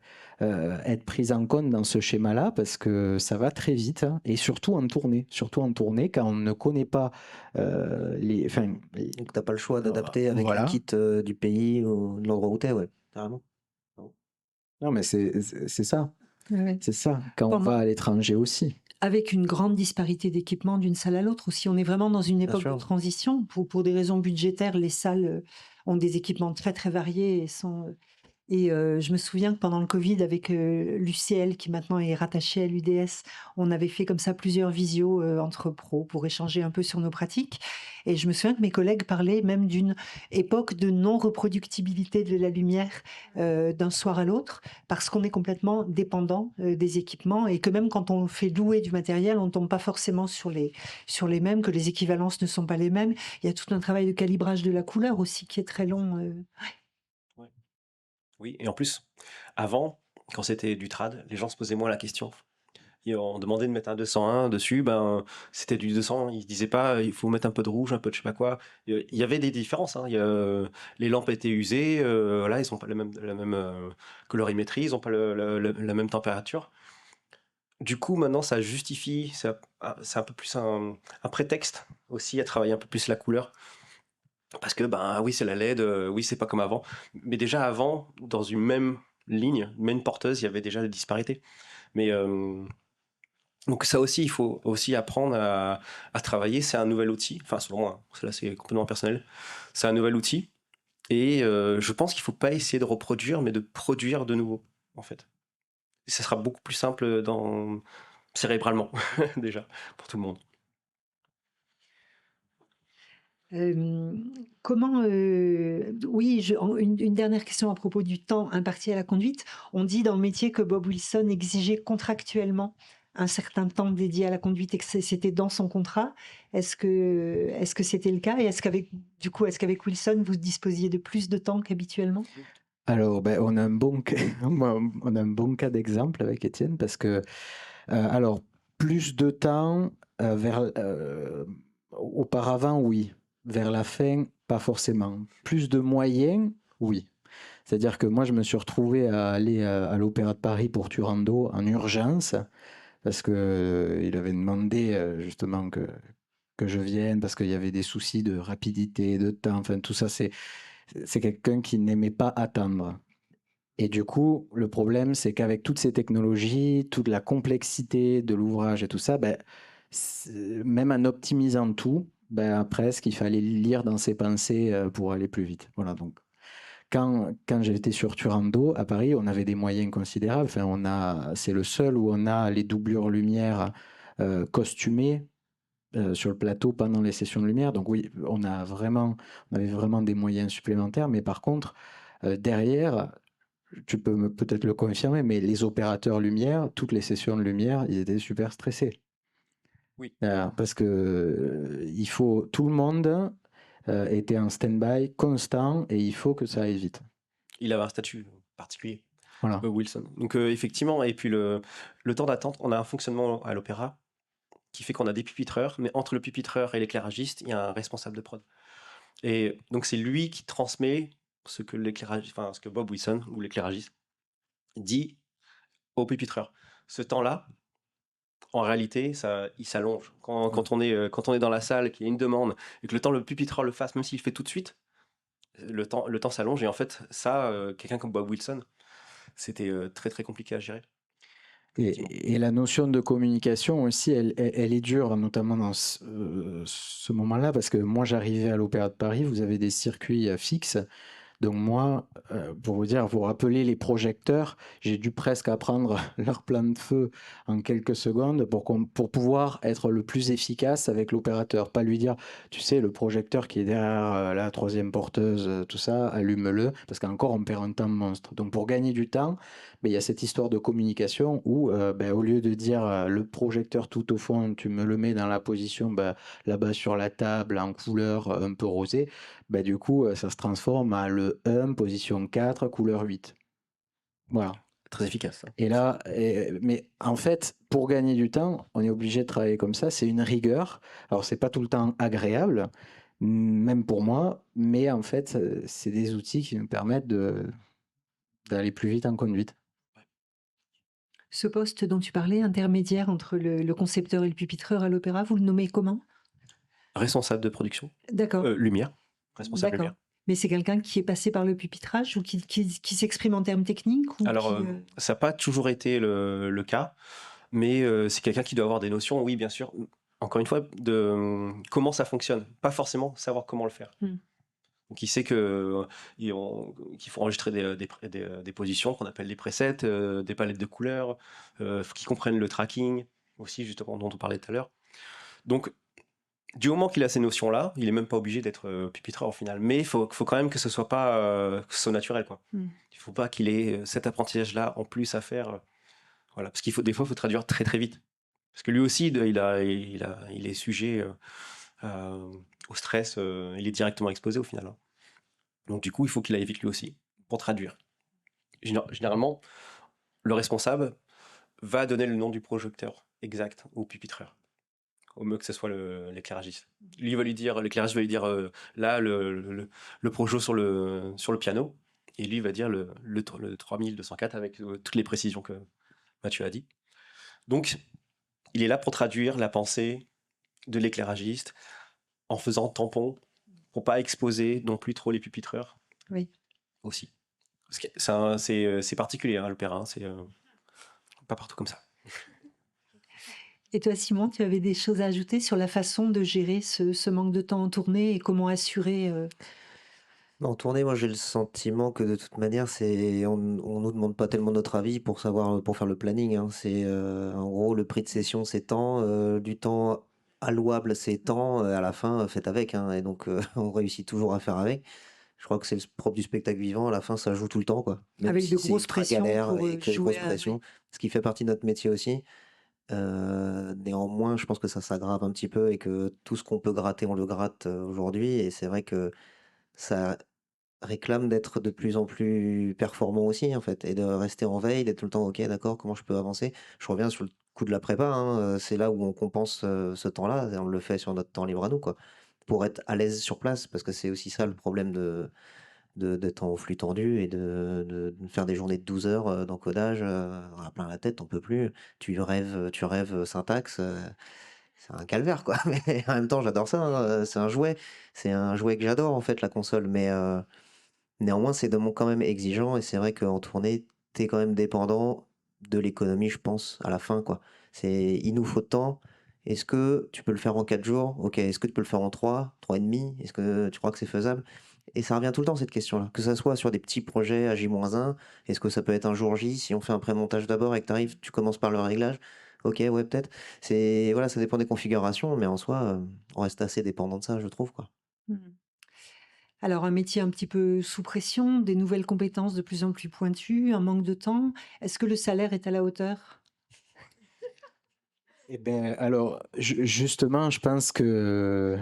être prise en compte dans ce schéma-là parce que ça va très vite hein, et surtout en tournée quand on ne connaît pas enfin, Donc t'as pas le choix d'adapter avec le voilà. kit du pays ou de l'endroit où t'es, ouais, carrément. Non, mais c'est ça, Ouais, ouais. c'est ça. Quand on Pendant- va à l'étranger aussi. Avec une grande disparité d'équipements d'une salle à l'autre aussi. On est vraiment dans une Bien époque de sûr. transition. Pour des raisons budgétaires, les salles ont des équipements très très variés et je me souviens que pendant le Covid, avec l'UCL, qui maintenant est rattaché à l'UDS, on avait fait comme ça plusieurs visios entre pros pour échanger un peu sur nos pratiques. Et je me souviens que mes collègues parlaient même d'une époque de non-reproductibilité de la lumière d'un soir à l'autre, parce qu'on est complètement dépendant des équipements et que même quand on fait louer du matériel, on ne tombe pas forcément sur les mêmes, que les équivalences ne sont pas les mêmes. Il y a tout un travail de calibrage de la couleur aussi qui est très long. Ouais. Oui, et en plus, avant, quand c'était du trad, les gens se posaient moins la question. Et on demandait de mettre un 201 dessus, ben c'était du 200, ils disaient pas il faut mettre un peu de rouge, un peu de je sais pas quoi. Il y avait des différences, hein. Les lampes étaient usées, voilà, ils ont pas la même colorimétrie, ils ont pas la même température. Du coup, maintenant, ça justifie, c'est un peu plus un prétexte aussi à travailler un peu plus la couleur. Parce que, ben oui, c'est la LED, oui, c'est pas comme avant. Mais déjà avant, dans une même ligne, une même porteuse, il y avait déjà des disparités. Mais donc ça aussi, il faut aussi apprendre à travailler. C'est un nouvel outil. Enfin, selon moi, hein, là c'est complètement personnel. C'est un nouvel outil. Et je pense qu'il ne faut pas essayer de reproduire, mais de produire de nouveau, en fait. Et ça sera beaucoup plus simple cérébralement, déjà, pour tout le monde. Comment, oui, une dernière question à propos du temps imparti à la conduite. On dit dans le métier que Bob Wilson exigeait contractuellement un certain temps dédié à la conduite et que c'était dans son contrat. Est-ce que c'était le cas? Et est-ce qu'avec Wilson, vous disposiez de plus de temps qu'habituellement? Alors, ben, on a un bon, on a un bon cas d'exemple avec Étienne parce que, alors, plus de temps auparavant, oui. Vers la fin, pas forcément. Plus de moyens, oui. C'est-à-dire que moi, je me suis retrouvé à aller à l'Opéra de Paris pour Turando en urgence parce que il avait demandé justement que je vienne parce qu'il y avait des soucis de rapidité, de temps, enfin tout ça, c'est quelqu'un qui n'aimait pas attendre. Et du coup, le problème, c'est qu'avec toutes ces technologies, toute la complexité de l'ouvrage et tout ça, ben, même en optimisant tout, Ben, presque, il fallait lire dans ses pensées pour aller plus vite. Voilà, donc quand j'étais sur Turando, à Paris, on avait des moyens considérables. Enfin, c'est le seul où on a les doublures lumière costumées sur le plateau pendant les sessions de lumière. Donc oui, on avait vraiment des moyens supplémentaires. Mais par contre, derrière, tu peux peut-être le confirmer, mais les opérateurs lumière, toutes les sessions de lumière, ils étaient super stressés. Oui. Parce que tout le monde était en stand-by constant et il faut que ça aille vite. Il avait un statut particulier, Voilà. Bob Wilson. Donc effectivement, et puis le temps d'attente, on a un fonctionnement à l'opéra qui fait qu'on a des pupitreurs, mais entre le pupitreur et l'éclairagiste, il y a un responsable de prod. Et donc c'est lui qui transmet ce que Bob Wilson ou l'éclairagiste dit au pupitreur. Ce temps-là, en réalité, il s'allonge. Quand on est dans la salle, qu'il y a une demande, et que le pupitreur le fasse, même s'il le fait tout de suite, le temps s'allonge. Et en fait, ça, quelqu'un comme Bob Wilson, c'était très très compliqué à gérer. Et la notion de communication aussi, elle est dure, notamment dans ce moment-là, parce que moi j'arrivais à l'Opéra de Paris, vous avez des circuits fixes. Donc moi, pour vous rappeler les projecteurs, j'ai dû presque apprendre leur plan de feu en quelques secondes pour pouvoir être le plus efficace avec l'opérateur. Pas lui dire, tu sais, le projecteur qui est derrière la troisième porteuse, tout ça, allume-le, parce qu'encore on perd un temps monstre. Donc pour gagner du temps, il y a cette histoire de communication où, au lieu de dire le projecteur tout au fond, tu me le mets dans la position là-bas sur la table en couleur un peu rosée, du coup, ça se transforme à le 1, position 4, couleur 8. Voilà. Très efficace. Hein. Et là, mais en fait, pour gagner du temps, on est obligé de travailler comme ça. C'est une rigueur. Alors, c'est pas tout le temps agréable, même pour moi, mais en fait, c'est des outils qui nous permettent d'aller plus vite en conduite. Ce poste dont tu parlais, intermédiaire entre le concepteur et le pupitreur à l'opéra, vous le nommez comment? Responsable de production. D'accord. Lumière. Responsable D'accord. lumière. Mais c'est quelqu'un qui est passé par le pupitrage ou qui s'exprime en termes techniques ou Alors, ça n'a pas toujours été le cas, mais c'est quelqu'un qui doit avoir des notions, oui, bien sûr, encore une fois, de comment ça fonctionne. Pas forcément savoir comment le faire. Donc, il sait qu'il faut enregistrer des positions qu'on appelle des presets, des palettes de couleurs, qui comprennent le tracking, aussi, justement, dont on parlait tout à l'heure. Donc, du moment qu'il a ces notions-là, il n'est même pas obligé d'être pupitreur au final. Mais il faut quand même que ce soit pas que ce soit naturel, quoi. Il ne faut pas qu'il ait cet apprentissage-là en plus à faire. Voilà, parce des fois, il faut traduire très très vite. Parce que lui aussi, il est sujet au stress, il est directement exposé au final. Hein. Donc du coup, il faut qu'il aille vite lui aussi pour traduire. Généralement, le responsable va donner le nom du projecteur exact au pupitreur. Au mieux que ce soit l'éclairagiste. L'éclairagiste va lui dire là le projo sur le piano, et lui va dire le 3204 avec toutes les précisions que Mathieu a dit. Donc, il est là pour traduire la pensée de l'éclairagiste en faisant tampon pour pas exposer non plus trop les pupitreurs. Oui. Aussi. Parce que c'est particulier, hein, l'opéra, hein, c'est pas partout comme ça. Et toi, Simon, tu avais des choses à ajouter sur la façon de gérer ce manque de temps en tournée et comment assurer En tournée, moi j'ai le sentiment que de toute manière, on nous demande pas tellement notre avis pour savoir, pour faire le planning. Hein. C'est en gros le prix de session, c'est tant, du temps allouable, c'est tant. À la fin, faites avec. Hein. Et donc on réussit toujours à faire avec. Je crois que c'est le propre du spectacle vivant. À la fin, ça joue tout le temps, quoi. Même avec si de c'est grosses ultra pressions galère pour et que jouer grosse pression, ce qui fait partie de notre métier aussi. Néanmoins, je pense que ça s'aggrave un petit peu et que tout ce qu'on peut gratter, on le gratte aujourd'hui. Et c'est vrai que ça réclame d'être de plus en plus performant aussi, en fait, et de rester en veille, d'être tout le temps, ok, d'accord, comment je peux avancer? Je reviens sur le coup de la prépa, hein, c'est là où on compense ce temps-là, et on le fait sur notre temps libre à nous, quoi, pour être à l'aise sur place, parce que c'est aussi ça le problème d'être en flux tendu et de faire des journées de 12 heures d'encodage à plein la tête, on peut plus. Tu rêves syntaxe, c'est un calvaire, quoi. Mais en même temps, j'adore ça, hein, c'est un jouet. C'est un jouet que j'adore, en fait, la console. Mais néanmoins, c'est quand même exigeant. Et c'est vrai qu'en tournée, t'es quand même dépendant de l'économie, je pense, à la fin, quoi. Il nous faut tant. Est-ce que tu peux le faire en 4 jours? OK. Est-ce que tu peux le faire en 3 et demi? Est-ce que tu crois que c'est faisable? Et ça revient tout le temps cette question-là, que ça soit sur des petits projets à J-1, est-ce que ça peut être un jour J si on fait un pré-montage d'abord et que tu arrives, tu commences par le réglage? OK, ouais, peut-être. C'est voilà, ça dépend des configurations, mais en soi, on reste assez dépendant de ça, je trouve, quoi. Mmh. Alors un métier un petit peu sous pression, des nouvelles compétences de plus en plus pointues, un manque de temps. Est-ce que le salaire est à la hauteur? Eh ben, alors, justement, je pense que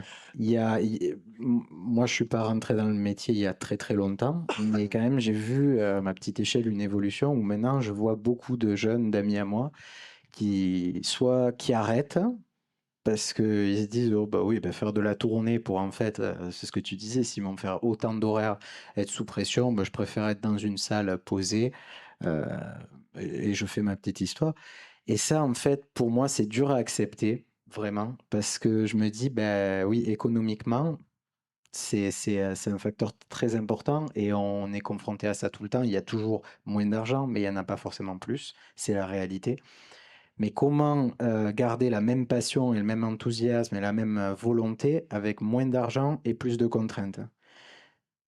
moi, je suis pas rentré dans le métier il y a très très longtemps, mais quand même, j'ai vu à ma petite échelle une évolution où maintenant, je vois beaucoup de jeunes, d'amis à moi, qui arrêtent parce qu'ils se disent, oh bah oui, bah faire de la tournée pour en fait, c'est ce que tu disais, Simon, faire autant d'horaires, être sous pression, bah, je préfère être dans une salle posée euh, et je fais ma petite histoire. Et ça, en fait, pour moi, c'est dur à accepter, vraiment, parce que je me dis, ben oui, économiquement, c'est un facteur très important et on est confronté à ça tout le temps. Il y a toujours moins d'argent, mais il n'y en a pas forcément plus. C'est la réalité. Mais comment garder la même passion et le même enthousiasme et la même volonté avec moins d'argent et plus de contraintes?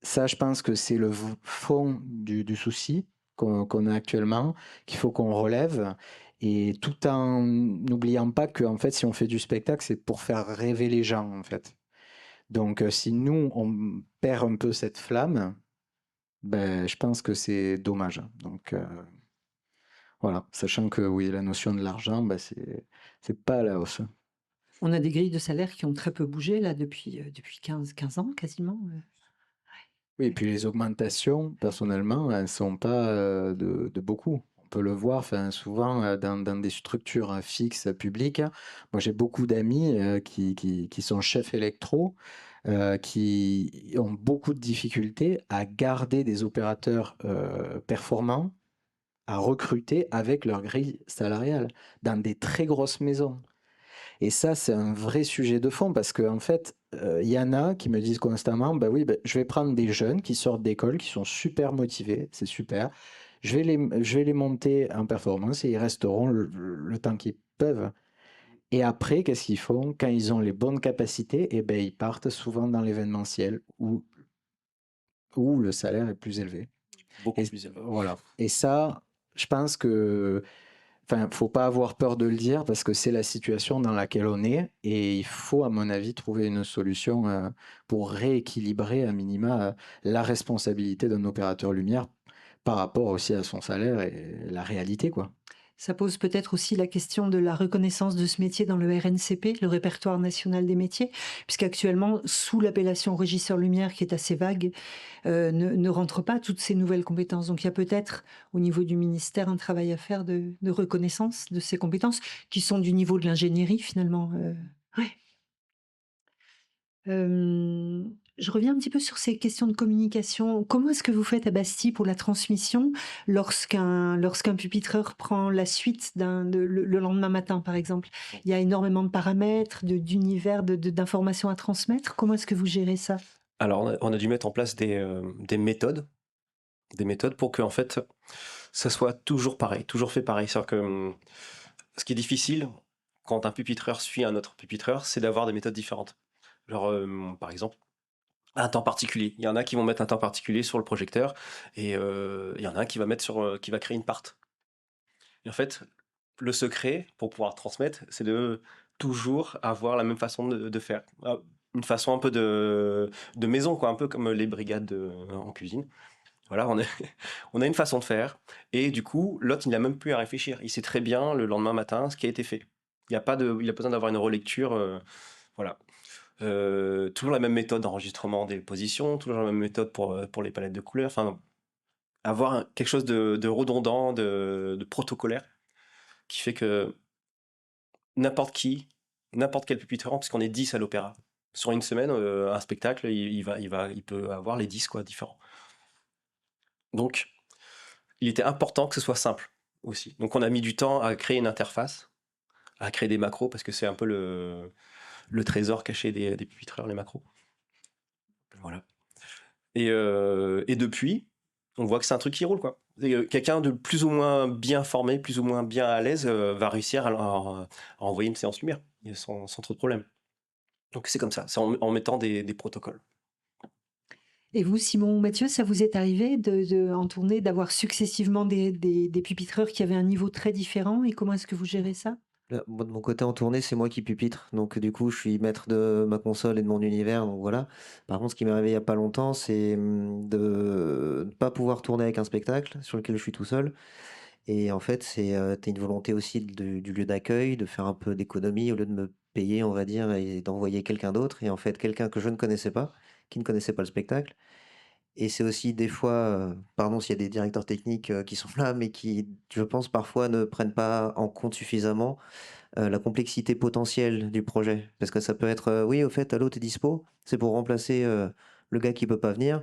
Ça, je pense que c'est le fond du souci qu'on a actuellement, qu'il faut qu'on relève, et tout en n'oubliant pas que, en fait, si on fait du spectacle, c'est pour faire rêver les gens, en fait. Donc, si nous, on perd un peu cette flamme, ben, je pense que c'est dommage. Donc, voilà, sachant que oui, la notion de l'argent, ben, c'est pas à la hausse. On a des grilles de salaire qui ont très peu bougé là depuis 15 ans quasiment. Oui, et Ouais. puis les augmentations, personnellement, elles sont pas de beaucoup. On peut le voir, enfin, souvent dans des structures fixes publiques. Moi, j'ai beaucoup d'amis qui sont chefs électro, qui ont beaucoup de difficultés à garder des opérateurs performants, à recruter avec leur grille salariale dans des très grosses maisons. Et ça, c'est un vrai sujet de fond parce qu'en fait, il y en a qui me disent constamment, bah oui, bah, je vais prendre des jeunes qui sortent d'école, qui sont super motivés, c'est super. Je vais les monter en performance et ils resteront le temps qu'ils peuvent. Et après, qu'est-ce qu'ils font? Quand ils ont les bonnes capacités, eh ben, ils partent souvent dans l'événementiel où le salaire est plus élevé. Beaucoup Et plus élevé. voilà. Et ça, je pense que enfin, faut pas avoir peur de le dire parce que c'est la situation dans laquelle on est et il faut, à mon avis, trouver une solution pour rééquilibrer à minima la responsabilité d'un opérateur lumière par rapport aussi à son salaire et la réalité, quoi. Ça pose peut-être aussi la question de la reconnaissance de ce métier dans le RNCP, le répertoire national des métiers, puisqu'actuellement, sous l'appellation régisseur lumière qui est assez vague, ne rentrent pas toutes ces nouvelles compétences. Donc il y a peut-être au niveau du ministère un travail à faire de reconnaissance de ces compétences qui sont du niveau de l'ingénierie finalement. Ouais. Je reviens un petit peu sur ces questions de communication. Comment est-ce que vous faites à Bastille pour la transmission lorsqu'un pupitreur prend la suite le lendemain matin, par exemple? Il y a énormément de paramètres, d'univers, d'informations à transmettre. Comment est-ce que vous gérez ça? Alors, on a dû mettre en place des méthodes pour que, en fait, ça soit toujours pareil, toujours fait pareil. C'est-à-dire que ce qui est difficile quand un pupitreur suit un autre pupitreur, c'est d'avoir des méthodes différentes. Genre, par exemple, un temps particulier. Il y en a qui vont mettre un temps particulier sur le projecteur et il y en a un qui va mettre qui va créer une part. Et en fait, le secret pour pouvoir transmettre, c'est de toujours avoir la même façon de faire. Une façon un peu de maison, quoi, un peu comme les brigades en cuisine. Voilà, on a une façon de faire, et du coup, l'autre, il n'a même plus à réfléchir. Il sait très bien le lendemain matin ce qui a été fait. Il a besoin d'avoir une relecture, voilà. Toujours la même méthode d'enregistrement des positions, toujours la même méthode pour les palettes de couleurs. Enfin, avoir quelque chose de redondant, de protocolaire, qui fait que n'importe qui, n'importe quel pupitre, puisqu'on est 10 à l'opéra. Sur une semaine, un spectacle, il peut avoir les 10 quoi, différents. Donc, il était important que ce soit simple aussi. Donc, on a mis du temps à créer une interface, à créer des macros, parce que c'est un peu le trésor caché des pupitreurs, les macros. Voilà. Et depuis, on voit que c'est un truc qui roule, quoi. Et, quelqu'un de plus ou moins bien formé, plus ou moins bien à l'aise, va réussir à envoyer une séance lumière, sans trop de problème. Donc c'est comme ça, c'est en mettant des protocoles. Et vous, Simon ou Mathieu, ça vous est arrivé en tournée d'avoir successivement des pupitreurs qui avaient un niveau très différent et comment est-ce que vous gérez ça? Là, moi, de mon côté, en tournée, c'est moi qui pupitre. Donc, du coup, je suis maître de ma console et de mon univers. Donc, voilà. Par contre, ce qui m'est arrivé il n'y a pas longtemps, c'est de ne pas pouvoir tourner avec un spectacle sur lequel je suis tout seul. Et en fait, t'as une volonté aussi du lieu d'accueil, de faire un peu d'économie au lieu de me payer, on va dire, et d'envoyer quelqu'un d'autre. Et en fait, quelqu'un que je ne connaissais pas, qui ne connaissait pas le spectacle. Et c'est aussi des fois, pardon s'il y a des directeurs techniques qui sont là, mais qui, je pense, parfois ne prennent pas en compte suffisamment la complexité potentielle du projet. Parce que ça peut être, oui, au fait, allô, t'es dispo? C'est pour remplacer le gars qui peut pas venir.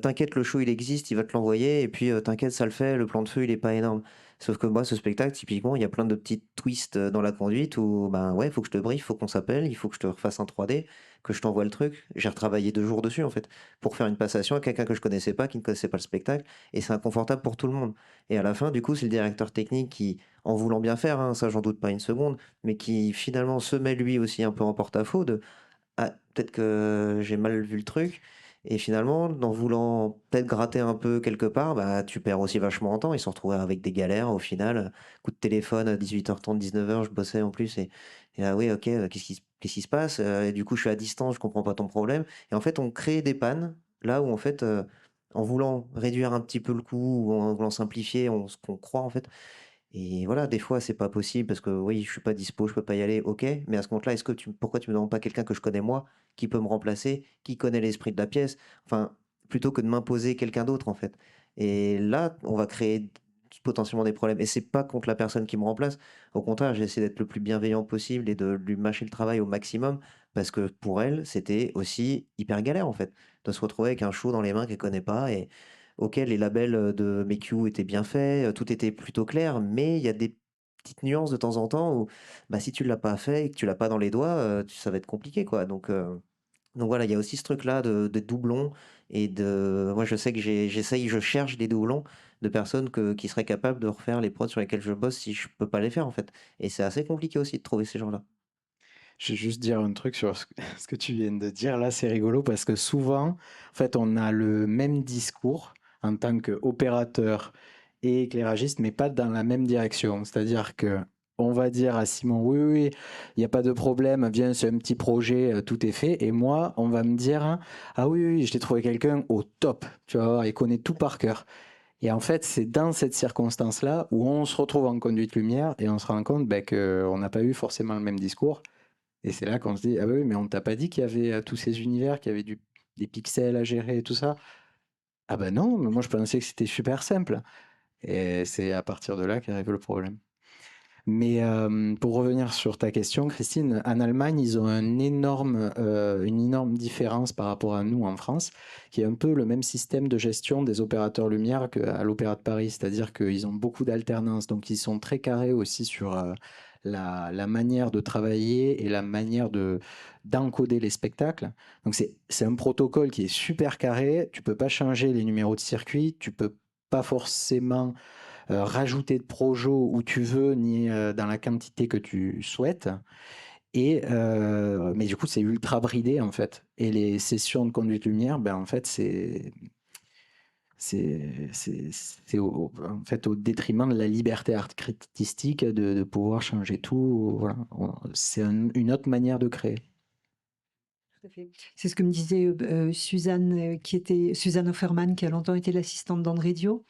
T'inquiète, le show, il existe, il va te l'envoyer. Et puis, t'inquiète, ça le fait, le plan de feu, il est pas énorme. Sauf que moi, ce spectacle, typiquement, il y a plein de petits twists dans la conduite où, ben ouais, il faut que je te briefe, il faut qu'on s'appelle, il faut que je te refasse un 3D, que je t'envoie le truc. J'ai retravaillé 2 jours dessus, en fait, pour faire une passation à quelqu'un que je connaissais pas, qui ne connaissait pas le spectacle. Et c'est inconfortable pour tout le monde. Et à la fin, du coup, c'est le directeur technique qui, en voulant bien faire, hein, ça, j'en doute pas une seconde, mais qui finalement se met lui aussi un peu en porte-à-faux de ah, peut-être que j'ai mal vu le truc. Et finalement, en voulant peut-être gratter un peu quelque part, bah, tu perds aussi vachement en temps. Ils se retrouvaient avec des galères au final. Coup de téléphone à 18h30, 19h, je bossais en plus. Et ah oui, ok, qu'est-ce qui se passe? Et du coup, je suis à distance, je comprends pas ton problème. Et en fait, on crée des pannes là où en fait, en voulant réduire un petit peu le coût ou en voulant simplifier ce qu'on croit en fait, et voilà, des fois, c'est pas possible parce que oui, je suis pas dispo, je peux pas y aller, OK. Mais à ce compte-là, pourquoi tu me demandes pas quelqu'un que je connais moi, qui peut me remplacer, qui connaît l'esprit de la pièce? Enfin, plutôt que de m'imposer quelqu'un d'autre, en fait. Et là, on va créer potentiellement des problèmes. Et c'est pas contre la personne qui me remplace. Au contraire, j'ai essayé d'être le plus bienveillant possible et de lui mâcher le travail au maximum parce que pour elle, c'était aussi hyper galère, en fait, de se retrouver avec un show dans les mains qu'elle connaît pas. Et OK, les labels, de MeQ étaient bien faits, tout était plutôt clair, mais il y a des petites nuances de temps en temps où, bah, si tu l'as pas fait et que tu l'as pas dans les doigts, ça va être compliqué, quoi. Donc voilà, il y a aussi ce truc-là de doublons et moi, je sais que je cherche des doublons de personnes qui seraient capables de refaire les prods sur lesquels je bosse si je peux pas les faire, en fait, et c'est assez compliqué aussi de trouver ces gens-là. Je vais juste dire un truc sur ce que tu viens de dire là, c'est rigolo parce que souvent, en fait, on a le même discours en tant qu'opérateur et éclairagiste, mais pas dans la même direction. C'est-à-dire que on va dire à Simon, oui, oui, il n'y a pas de problème, viens, c'est un petit projet, tout est fait. Et moi, on va me dire, ah oui, oui, je t'ai trouvé quelqu'un au top, tu vas voir, il connaît tout par cœur. Et en fait, c'est dans cette circonstance-là où on se retrouve en conduite lumière et on se rend compte ben, qu'on n'a pas eu forcément le même discours. Et c'est là qu'on se dit, ah bah oui, mais on t'a pas dit qu'il y avait tous ces univers, qu'il y avait des pixels à gérer et tout ça. Ah bah non, mais moi je pensais que c'était super simple. Et c'est à partir de là qu'arrive le problème. Mais pour revenir sur ta question, Christine, en Allemagne, ils ont une énorme différence par rapport à nous en France, qui est un peu le même système de gestion des opérateurs lumière qu'à l'Opéra de Paris, c'est-à-dire qu'ils ont beaucoup d'alternance, donc ils sont très carrés aussi sur la manière de travailler et la manière d'encoder les spectacles. Donc c'est un protocole qui est super carré, tu peux pas changer les numéros de circuit, tu peux pas forcément rajouter de Projo où tu veux, ni dans la quantité que tu souhaites. Mais du coup, c'est ultra bridé en fait. Et les sessions de conduite lumière, ben, en fait, c'est en fait au détriment de la liberté artistique de pouvoir changer tout. Voilà. C'est une autre manière de créer. Tout à fait. C'est ce que me disait Suzanne, Suzanne Offerman, qui a longtemps été l'assistante d'André Dio,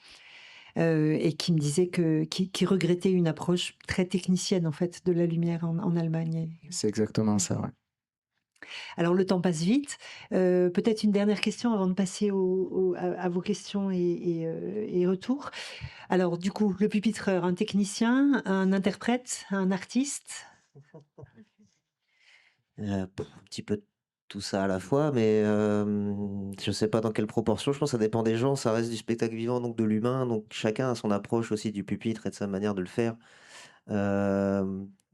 et qui me disait qui regrettait une approche très technicienne en fait de la lumière en Allemagne. C'est exactement ça, ouais. Alors le temps passe vite. Peut-être une dernière question avant de passer à vos questions et retours. Alors du coup, le pupitreur, un technicien, un interprète, un artiste? Un petit peu tout ça à la fois, mais je sais pas dans quelle proportion. Je pense que ça dépend des gens, ça reste du spectacle vivant, donc de l'humain, donc chacun a son approche aussi du pupitre et de sa manière de le faire.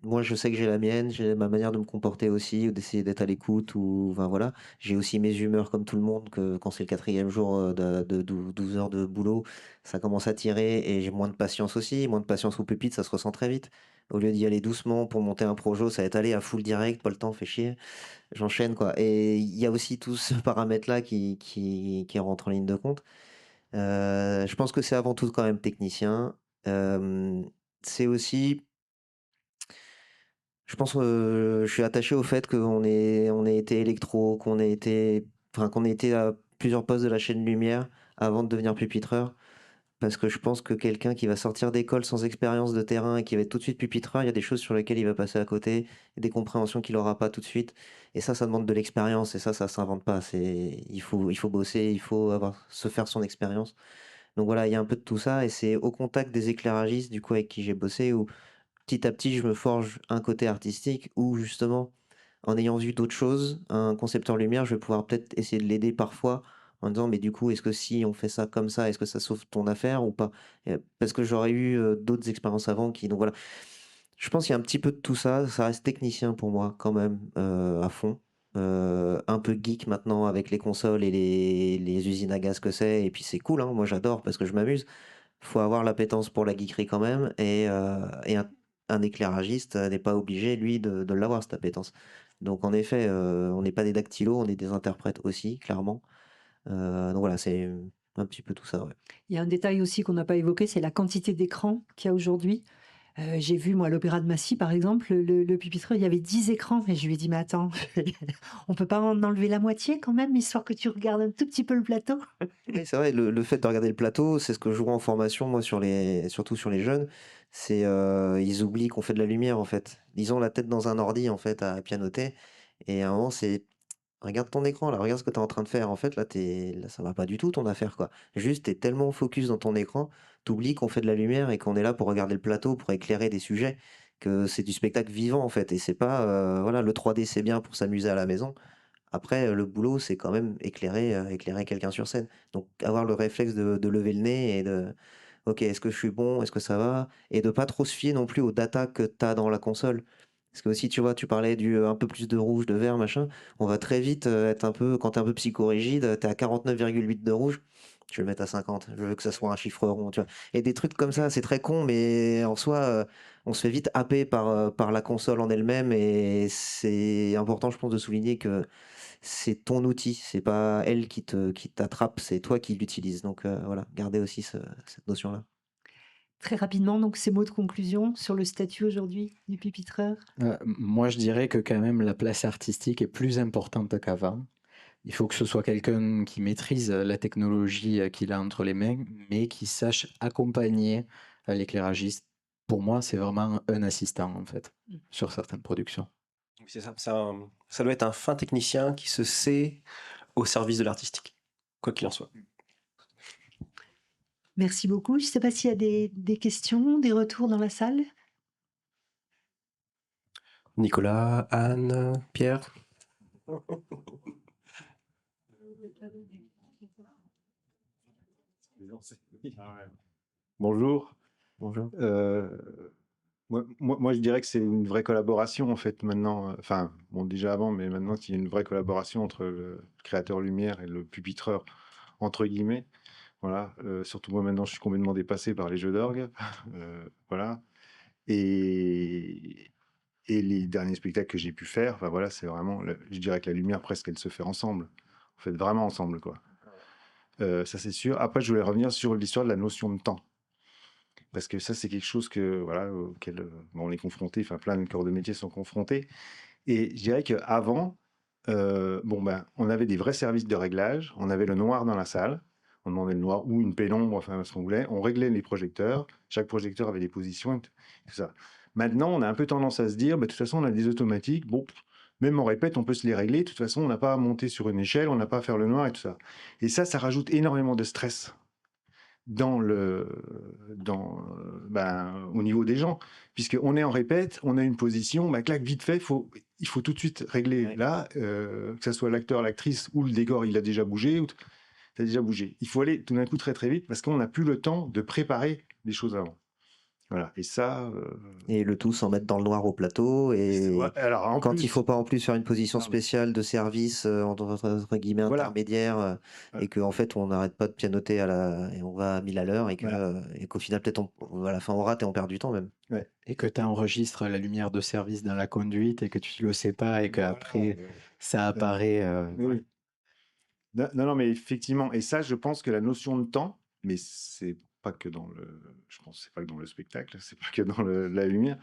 moi, je sais que j'ai la mienne, j'ai ma manière de me comporter aussi, ou d'essayer d'être à l'écoute, ou enfin voilà. J'ai aussi mes humeurs comme tout le monde, que quand c'est le quatrième jour de 12 heures de boulot, ça commence à tirer et j'ai moins de patience aussi. Moins de patience au pupitre, ça se ressent très vite. Au lieu d'y aller doucement pour monter un projo, ça va être aller à full direct, pas le temps, fait chier. J'enchaîne quoi. Et il y a aussi tout ce paramètre-là qui rentre en ligne de compte. Je pense que c'est avant tout quand même technicien. C'est aussi je pense, je suis attaché au fait qu'on ait été électro, qu'on ait été à plusieurs postes de la chaîne lumière avant de devenir pupitreur. Parce que je pense que quelqu'un qui va sortir d'école sans expérience de terrain et qui va être tout de suite pupitreur, il y a des choses sur lesquelles il va passer à côté, des compréhensions qu'il n'aura pas tout de suite. Et ça demande de l'expérience et ça s'invente pas. Il faut bosser, il faut se faire son expérience. Donc voilà, il y a un peu de tout ça et c'est au contact des éclairagistes, du coup, avec qui j'ai bossé, où petit à petit, je me forge un côté artistique où justement, en ayant vu d'autres choses, un concepteur lumière, je vais pouvoir peut-être essayer de l'aider parfois en disant, mais du coup, est-ce que si on fait ça comme ça, est-ce que ça sauve ton affaire ou pas? Parce que j'aurais eu d'autres expériences avant qui, donc voilà. Je pense qu'il y a un petit peu de tout ça. Ça reste technicien pour moi quand même à fond. Un peu geek maintenant avec les consoles et les usines à gaz que c'est. Et puis c'est cool, hein. Moi j'adore parce que je m'amuse. Faut avoir l'appétence pour la geekerie quand même. Et un éclairagiste n'est pas obligé, lui, de l'avoir, cette appétence. Donc en effet, on n'est pas des dactylos, on est des interprètes aussi, clairement. Donc voilà, c'est un petit peu tout ça, ouais. Il y a un détail aussi qu'on n'a pas évoqué, c'est la quantité d'écrans qu'il y a aujourd'hui. J'ai vu, moi, à l'Opéra de Massy, par exemple, le pupitre, il y avait 10 écrans. Et je lui ai dit, mais attends, on peut pas en enlever la moitié quand même, histoire que tu regardes un tout petit peu le plateau? Oui, c'est vrai, le fait de regarder le plateau, c'est ce que je vois en formation, moi, surtout sur les jeunes, c'est ils oublient qu'on fait de la lumière, en fait. Ils ont la tête dans un ordi, en fait, à pianoter. Et à un moment, c'est regarde ton écran, là, regarde ce que tu es en train de faire. En fait, là, ça va pas du tout ton affaire, quoi. Juste, tu es tellement focus dans ton écran, tu oublies qu'on fait de la lumière et qu'on est là pour regarder le plateau, pour éclairer des sujets, que c'est du spectacle vivant, en fait. Et c'est pas, voilà, le 3D, c'est bien pour s'amuser à la maison. Après, le boulot, c'est quand même éclairer quelqu'un sur scène. Donc avoir le réflexe de lever le nez et de: «OK, est-ce que je suis bon? Est-ce que ça va?» et de pas trop se fier non plus aux datas que tu as dans la console. Parce que aussi, tu vois, tu parlais un peu plus de rouge, de vert, machin. On va très vite, être un peu quand tu es un peu psychorigide, tu es à 49,8 de rouge, je vais le mettre à 50. Je veux que ça soit un chiffre rond, tu vois? Et des trucs comme ça, c'est très con, mais en soi, on se fait vite happer par la console en elle-même et c'est important, je pense, de souligner que c'est ton outil, c'est pas elle qui t'attrape, c'est toi qui l'utilises. Donc voilà, gardez aussi cette notion-là. Très rapidement, donc, ces mots de conclusion sur le statut aujourd'hui du pupitreur? Moi, je dirais que quand même la place artistique est plus importante qu'avant. Il faut que ce soit quelqu'un qui maîtrise la technologie qu'il a entre les mains, mais qui sache accompagner l'éclairagiste. Pour moi, c'est vraiment un assistant, en fait, sur certaines productions. Oui, c'est ça. Ça doit être un fin technicien qui se sait au service de l'artistique, quoi qu'il en soit. Merci beaucoup. Je ne sais pas s'il y a des questions, des retours dans la salle? Nicolas, Anne, Pierre? Bonjour. Bonjour. Moi, je dirais que c'est une vraie collaboration en fait maintenant. Enfin, bon, déjà avant, mais maintenant qu'il y a une vraie collaboration entre le créateur lumière et le pupitreur, entre guillemets. Voilà. Surtout moi maintenant, je suis complètement dépassé par les jeux d'orgue. Voilà. Et, et les derniers spectacles que j'ai pu faire, enfin voilà, c'est vraiment, je dirais que la lumière presque, elle se fait ensemble. En fait, vraiment ensemble, quoi. Ça c'est sûr. Après, je voulais revenir sur l'histoire de la notion de temps. Parce que ça, c'est quelque chose voilà, auquel on est confronté, enfin plein de corps de métier sont confrontés. Et je dirais qu'avant, on avait des vrais services de réglage, on avait le noir dans la salle, on demandait le noir ou une pénombre, enfin ce qu'on voulait, on réglait les projecteurs, chaque projecteur avait des positions, tout ça. Maintenant, on a un peu tendance à se dire, de toute façon, on a des automatiques, bon, même en répète, on peut se les régler, de toute façon, on n'a pas à monter sur une échelle, on n'a pas à faire le noir et tout ça. Et ça rajoute énormément de stress au niveau des gens, puisqu'on est en répète, on a une position, clac, vite fait, il faut tout de suite régler là, que ce soit l'acteur, l'actrice ou le décor, il a déjà bougé, ça a déjà bougé. Il faut aller tout d'un coup très très vite parce qu'on n'a plus le temps de préparer les choses avant. Voilà. Et ça, Et le tout sans mettre dans le noir au plateau. ouais, Et alors en quand il plus, faut pas en plus faire une position non, mais spéciale de service entre guillemets voilà, intermédiaire, euh, et qu'en fait on n'arrête pas de pianoter et on va à 1000 à l'heure voilà, et qu'au final peut-être à la fin on rate et on perd du temps même. ouais. Et que tu enregistres la lumière de service dans la conduite et que tu le sais pas et Voilà, qu'après ça euh, apparaît. mais oui. Non, non, non, mais effectivement, et ça, je pense que la notion de temps, mais c'est pas que dans le, je pense, que c'est pas que dans le spectacle, c'est pas que dans la lumière,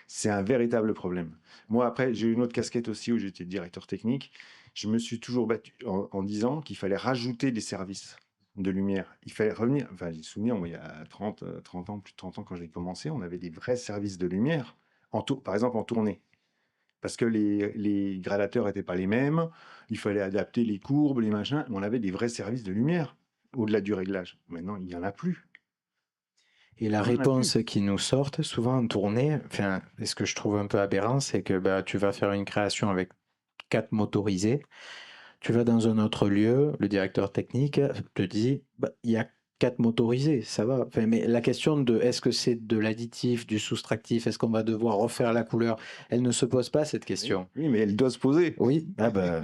c'est un véritable problème. Moi, après, j'ai eu une autre casquette aussi où j'étais directeur technique. Je me suis toujours battu en disant qu'il fallait rajouter des services de lumière. Il fallait revenir, enfin, j'ai souvenir, moi, il y a 30 ans, plus de 30 ans, quand j'ai commencé, on avait des vrais services de lumière, par exemple en tournée. Parce que les gradateurs n'étaient pas les mêmes, il fallait adapter les courbes, les machins. On avait des vrais services de lumière au-delà du réglage. Maintenant, il n'y en a plus. Et la Il n'y en a plus. réponse qui nous sortent souvent en tournée, enfin, et ce que je trouve un peu aberrant, c'est que bah, tu vas faire une création avec 4 motorisés, tu vas dans un autre lieu, le directeur technique te dit, bah, il y a 4 motorisés, ça va. Enfin, mais la question de est-ce que c'est de l'additif, du soustractif, est-ce qu'on va devoir refaire la couleur, elle ne se pose pas cette Oui, question. oui, mais elle doit se poser. Oui, ah bah,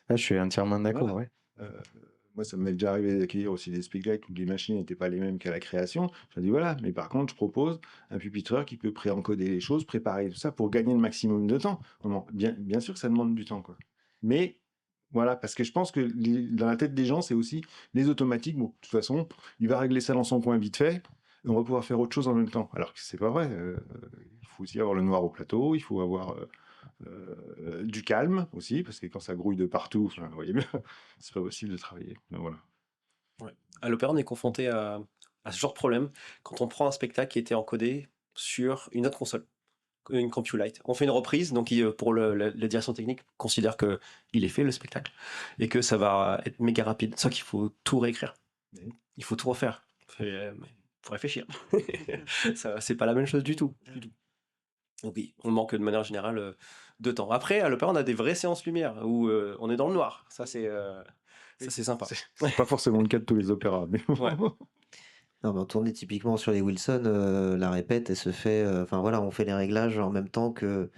là, je suis entièrement d'accord, Voilà. ouais. Moi, ça m'est déjà arrivé d'accueillir aussi des spectacles où les machines n'étaient pas les mêmes qu'à la création. Je dis voilà, mais par contre, je propose un pupitreur qui peut pré-encoder les choses, préparer tout ça pour gagner le maximum de temps. Bien sûr que ça demande du temps, quoi. Mais voilà, parce que je pense que dans la tête des gens, c'est aussi les automatiques. Bon, de toute façon, il va régler ça dans son coin vite fait, et on va pouvoir faire autre chose en même temps. Alors que c'est pas vrai. Il faut aussi avoir le noir au plateau, il faut avoir du calme aussi, parce que quand ça grouille de partout, enfin, vous voyez bien, c'est pas possible de travailler. Donc, voilà. Ouais. À l'opéra, on est confronté à ce genre de problème quand on prend un spectacle qui était encodé sur une autre console, une CompuLite. On fait une reprise, donc pour la direction technique considère que il est fait le spectacle et que ça va être méga rapide. Sauf qu'il faut tout réécrire, il faut tout refaire. Mais faut réfléchir. Ça, c'est pas la même chose du tout. Du tout. Donc oui, on manque de manière générale de temps. Après, à l'opéra, on a des vraies séances lumière où on est dans le noir. Ça, c'est sympa. C'est pas forcément le cas de tous les opéras, mais bon. Ouais. Non, mais en tournée, typiquement sur les Wilson, la répète, elle se fait. Enfin voilà, on fait les réglages en même temps que.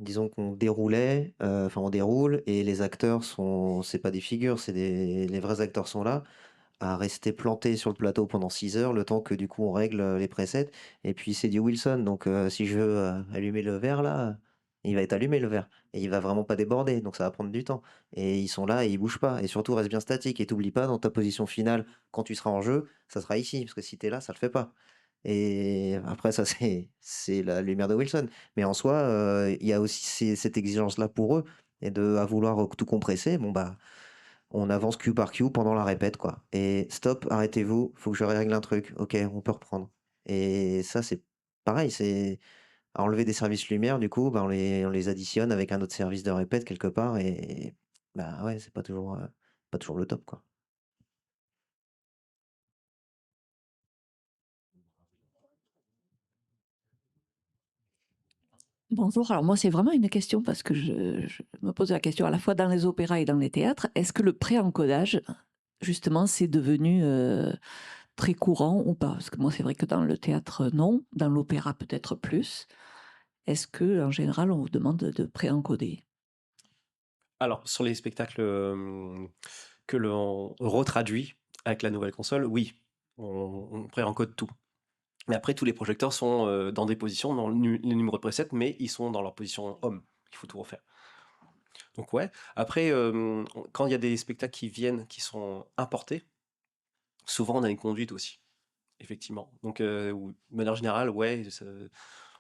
Disons qu'on déroulait, enfin on déroule, et les acteurs sont. C'est pas des figures, les vrais acteurs sont là, à rester plantés sur le plateau pendant 6 heures, le temps que du coup on règle les presets. Et puis c'est du Wilson, donc si je veux allumer le verre là, il va être allumé le verre. Et il va vraiment pas déborder, donc ça va prendre du temps. Et ils sont là et ils bougent pas. Et surtout reste bien statique. Et t'oublie pas, dans ta position finale, quand tu seras en jeu, ça sera ici. Parce que si t'es là, ça le fait pas. Et après, ça c'est la lumière de Wilson. Mais en soi, il y a aussi cette exigence-là pour eux. Et à vouloir tout compresser, bon bah on avance cue par cue pendant la répète, quoi. Et stop, arrêtez-vous, faut que je règle un truc. Ok, on peut reprendre. Et ça, c'est pareil, c'est à enlever des services lumière, du coup, bah, on les additionne avec un autre service de répète quelque part, et bah ouais, c'est pas toujours le top, quoi. Bonjour, alors moi c'est vraiment une question parce que je me pose la question à la fois dans les opéras et dans les théâtres. Est-ce que le pré-encodage, justement, c'est devenu très courant ou pas? Parce que moi c'est vrai que dans le théâtre, non, dans l'opéra peut-être plus. Est-ce que en général on vous demande de pré-encoder? Alors, sur les spectacles que l'on retraduit avec la nouvelle console, oui, on pré-encode tout. Mais après, tous les projecteurs sont dans des positions, dans les numéros de preset, mais ils sont dans leur position homme. Il faut tout refaire. Donc ouais. Après, quand il y a des spectacles qui viennent, qui sont importés, souvent on a une conduite aussi, effectivement. Donc, de manière générale, ouais,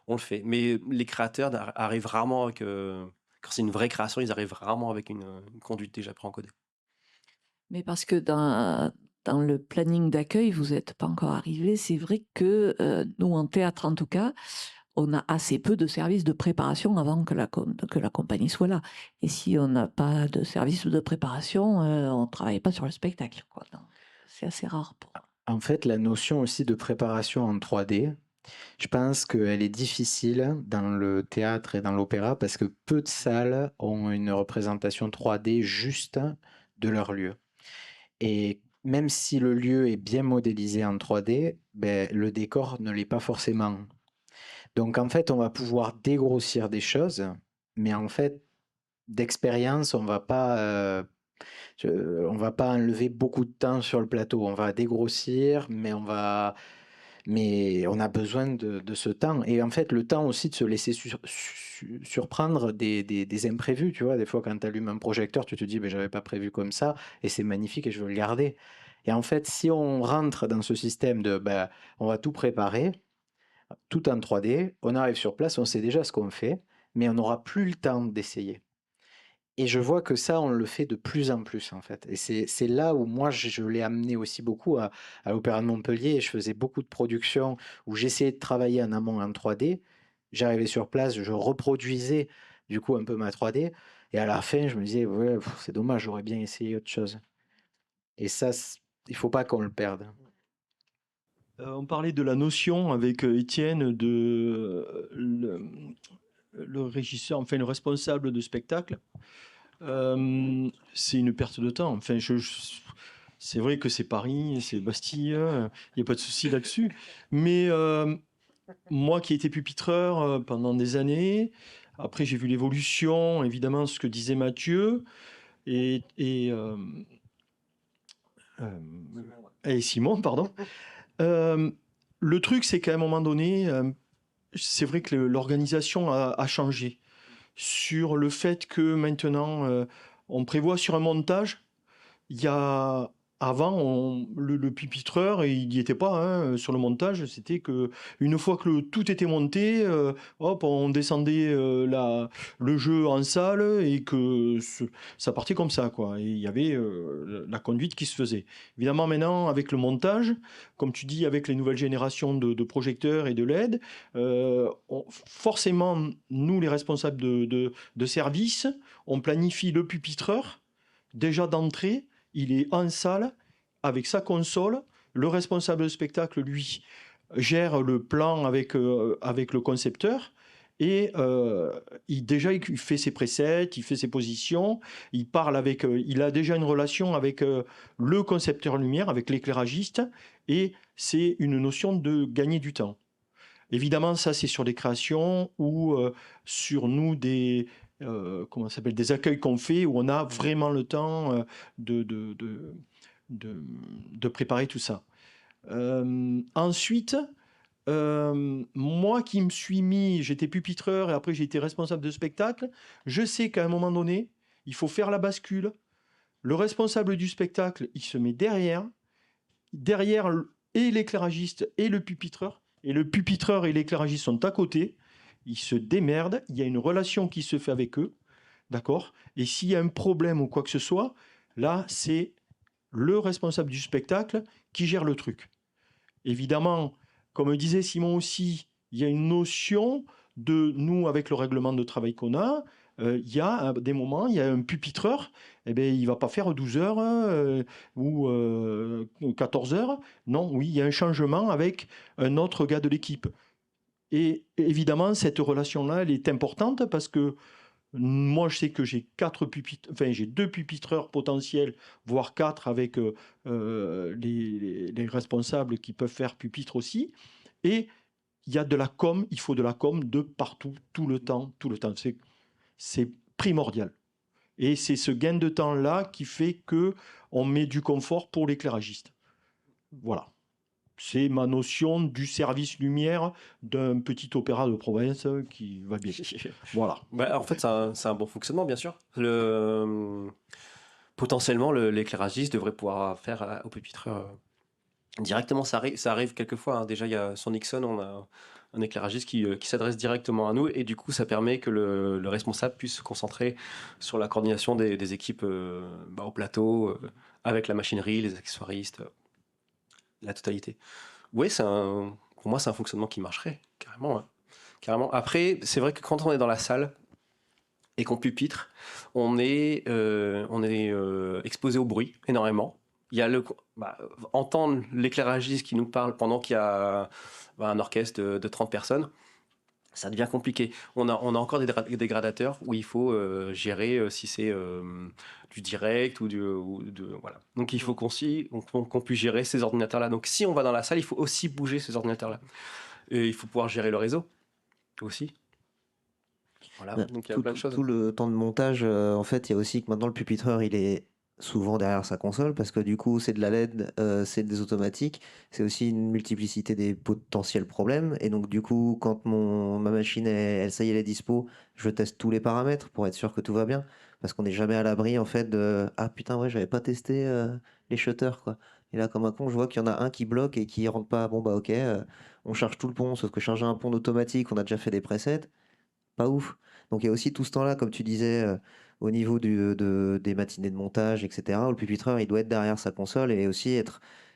on le fait. Mais les créateurs arrivent rarement avec... quand c'est une vraie création, ils arrivent rarement avec une conduite déjà préencodée. Mais parce que dans le planning d'accueil, vous n'êtes pas encore arrivé. C'est vrai que nous, en théâtre en tout cas, on a assez peu de services de préparation avant que la compagnie soit là. Et si on n'a pas de service de préparation, on ne travaille pas sur le spectacle, quoi. Donc, c'est assez rare. En fait, la notion aussi de préparation en 3D, je pense qu'elle est difficile dans le théâtre et dans l'opéra parce que peu de salles ont une représentation 3D juste de leur lieu. Et même si le lieu est bien modélisé en 3D, ben, le décor ne l'est pas forcément. Donc en fait, on va pouvoir dégrossir des choses, mais en fait, d'expérience, on va pas enlever beaucoup de temps sur le plateau. On va dégrossir, mais on a besoin de ce temps. Et en fait, le temps aussi de se laisser surprendre des imprévus. Tu vois, des fois, quand tu allumes un projecteur, tu te dis, ben, j'avais pas prévu comme ça, et c'est magnifique et je veux le garder. Et en fait, si on rentre dans ce système de, ben, on va tout préparer, tout en 3D, on arrive sur place, on sait déjà ce qu'on fait, mais on n'aura plus le temps d'essayer. Et je vois que ça, on le fait de plus en plus, en fait. Et c'est là où moi, je l'ai amené aussi beaucoup à l'Opéra de Montpellier. Et je faisais beaucoup de productions où j'essayais de travailler en amont en 3D. J'arrivais sur place, je reproduisais du coup un peu ma 3D. Et à la fin, je me disais, ouais, c'est dommage, j'aurais bien essayé autre chose. Et ça, il faut pas qu'on le perde. On parlait de la notion avec Étienne de le régisseur, enfin le responsable de spectacle. C'est une perte de temps. Enfin, c'est vrai que c'est Paris, c'est Bastille, il n'y a pas de souci là-dessus. Mais moi qui ai été pupitreur pendant des années, après j'ai vu l'évolution, évidemment ce que disait Mathieu et Simon, pardon. Le truc, c'est qu'à un moment donné, c'est vrai que l'organisation a changé sur le fait que maintenant, on prévoit sur un montage, il y a avant, le pupitreur, il n'y était pas hein, sur le montage. C'était que une fois que tout était monté, hop, on descendait le jeu en salle et que ça partait comme ça, quoi. Et il y avait la conduite qui se faisait. Évidemment, maintenant, avec le montage, comme tu dis, avec les nouvelles générations de projecteurs et de LED, forcément, nous, les responsables de service, on planifie le pupitreur déjà d'entrée. Il est en salle avec sa console. Le responsable de spectacle, lui, gère le plan avec le concepteur. Et déjà, il fait ses presets, il fait ses positions, il parle avec, il a déjà une relation avec le concepteur lumière, avec l'éclairagiste, et c'est une notion de gagner du temps. Évidemment, ça, c'est sur des créations ou sur nous comment ça s'appelle, des accueils qu'on fait où on a vraiment le temps de préparer tout ça. Ensuite, moi qui me suis mis, j'étais pupitreur et après j'ai été responsable de spectacle, je sais qu'à un moment donné, il faut faire la bascule. Le responsable du spectacle, il se met derrière et l'éclairagiste et le pupitreur. Et le pupitreur et l'éclairagiste sont à côté. Ils se démerdent. Il y a une relation qui se fait avec eux. D'accord ? Et s'il y a un problème ou quoi que ce soit, là, c'est le responsable du spectacle qui gère le truc. Évidemment, comme disait Simon aussi, il y a une notion de nous, avec le règlement de travail qu'on a, il y a des moments, il y a un pupitreur, eh bien, il ne va pas faire 12 heures ou 14 heures. Non, oui, il y a un changement avec un autre gars de l'équipe. Et évidemment, cette relation-là, elle est importante parce que moi, je sais que j'ai j'ai 2 pupitreurs potentiels, voire 4 avec les responsables qui peuvent faire pupitre aussi. Et il y a de la com, il faut de la com de partout, tout le temps, tout le temps. C'est primordial. Et c'est ce gain de temps-là qui fait que on met du confort pour l'éclairagiste. Voilà. C'est ma notion du service lumière d'un petit opéra de province qui va bien. Voilà. Bah, en fait, c'est un bon fonctionnement, bien sûr. Potentiellement, l'éclairagiste devrait pouvoir faire au pupitreur directement. Ça arrive quelquefois. Hein. Déjà, il y a sur Nixon, on a un éclairagiste qui s'adresse directement à nous, et du coup, ça permet que le responsable puisse se concentrer sur la coordination des équipes au plateau, avec la machinerie, les accessoiristes, la totalité. Oui, pour moi, c'est un fonctionnement qui marcherait, carrément. Hein. Carrément. Après, c'est vrai que quand on est dans la salle et qu'on pupitre, on est exposé au bruit énormément. Il y a entendre l'éclairagiste qui nous parle pendant qu'il y a un orchestre de 30 personnes, ça devient compliqué. On a encore des dégradateurs où il faut gérer si c'est du direct voilà. Donc il faut qu'on puisse gérer ces ordinateurs-là. Donc si on va dans la salle, il faut aussi bouger ces ordinateurs-là. Et il faut pouvoir gérer le réseau aussi. Voilà, donc il y a plein de choses. Tout le temps de montage, en fait, il y a aussi que maintenant le pupitreur, il est souvent derrière sa console parce que du coup, c'est de la LED, c'est des automatiques, c'est aussi une multiplicité des potentiels problèmes. Et donc, du coup, quand ma machine, ça y est, elle est dispo, je teste tous les paramètres pour être sûr que tout va bien parce qu'on n'est jamais à l'abri, en fait, de ah putain, ouais, j'avais pas testé les shutters, quoi. Et là, comme un con, je vois qu'il y en a un qui bloque et qui rentre pas. Bon, bah, ok, on charge tout le pont, sauf que charger un pont automatique, on a déjà fait des presets, pas ouf. Donc il y a aussi tout ce temps-là, comme tu disais, au niveau des matinées de montage, etc. Le pupitreur, il doit être derrière sa console et aussi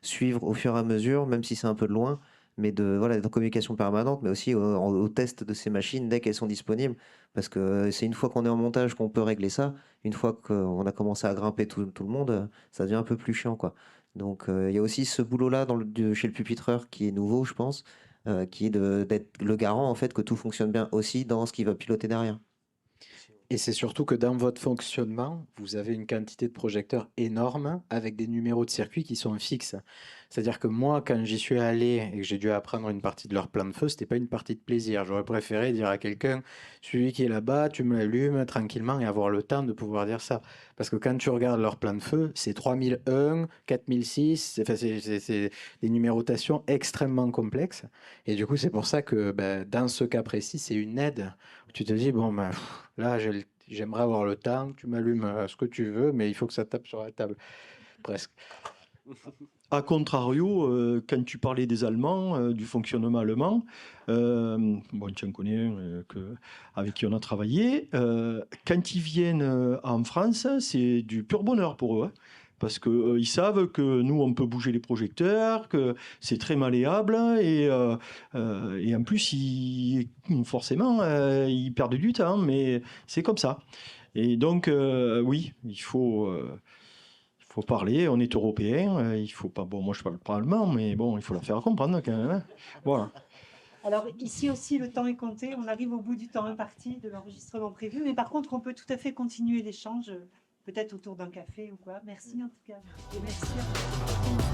suivre au fur et à mesure, même si c'est un peu de loin, mais voilà, être en communication permanente, mais aussi au test de ces machines dès qu'elles sont disponibles. Parce que c'est une fois qu'on est en montage qu'on peut régler ça. Une fois qu'on a commencé à grimper tout le monde, ça devient un peu plus chiant, quoi. Donc il y a aussi ce boulot-là chez le pupitreur qui est nouveau, je pense, qui est d'être le garant en fait que tout fonctionne bien aussi dans ce qui va piloter derrière. Et c'est surtout que dans votre fonctionnement, vous avez une quantité de projecteurs énorme avec des numéros de circuit qui sont fixes. C'est-à-dire que moi, quand j'y suis allé et que j'ai dû apprendre une partie de leur plan de feu, c'était pas une partie de plaisir. J'aurais préféré dire à quelqu'un, celui qui est là-bas, tu me l'allumes tranquillement et avoir le temps de pouvoir dire ça. Parce que quand tu regardes leur plan de feu, c'est 3001, 4006, c'est des numérotations extrêmement complexes. Et du coup, c'est pour ça que dans ce cas précis, c'est une aide. Tu te dis, bon, là, j'aimerais avoir le temps, tu m'allumes ce que tu veux, mais il faut que ça tape sur la table. Presque. A contrario, quand tu parlais des Allemands, du fonctionnement allemand, bon, tu en connais avec qui on a travaillé, quand ils viennent en France, c'est du pur bonheur pour eux. Hein, parce qu'ils savent que nous, on peut bouger les projecteurs, que c'est très malléable, et en plus, forcément, ils perdent du temps, mais c'est comme ça. Et donc, oui, il faut parler, on est européen, il faut pas, bon, moi je parle pas allemand, mais bon, il faut leur faire comprendre quand même. Hein. Voilà. Alors ici aussi, le temps est compté, on arrive au bout du temps imparti de l'enregistrement prévu, mais par contre, on peut tout à fait continuer l'échange, peut-être autour d'un café ou quoi. Merci en tout cas. Et merci à vous.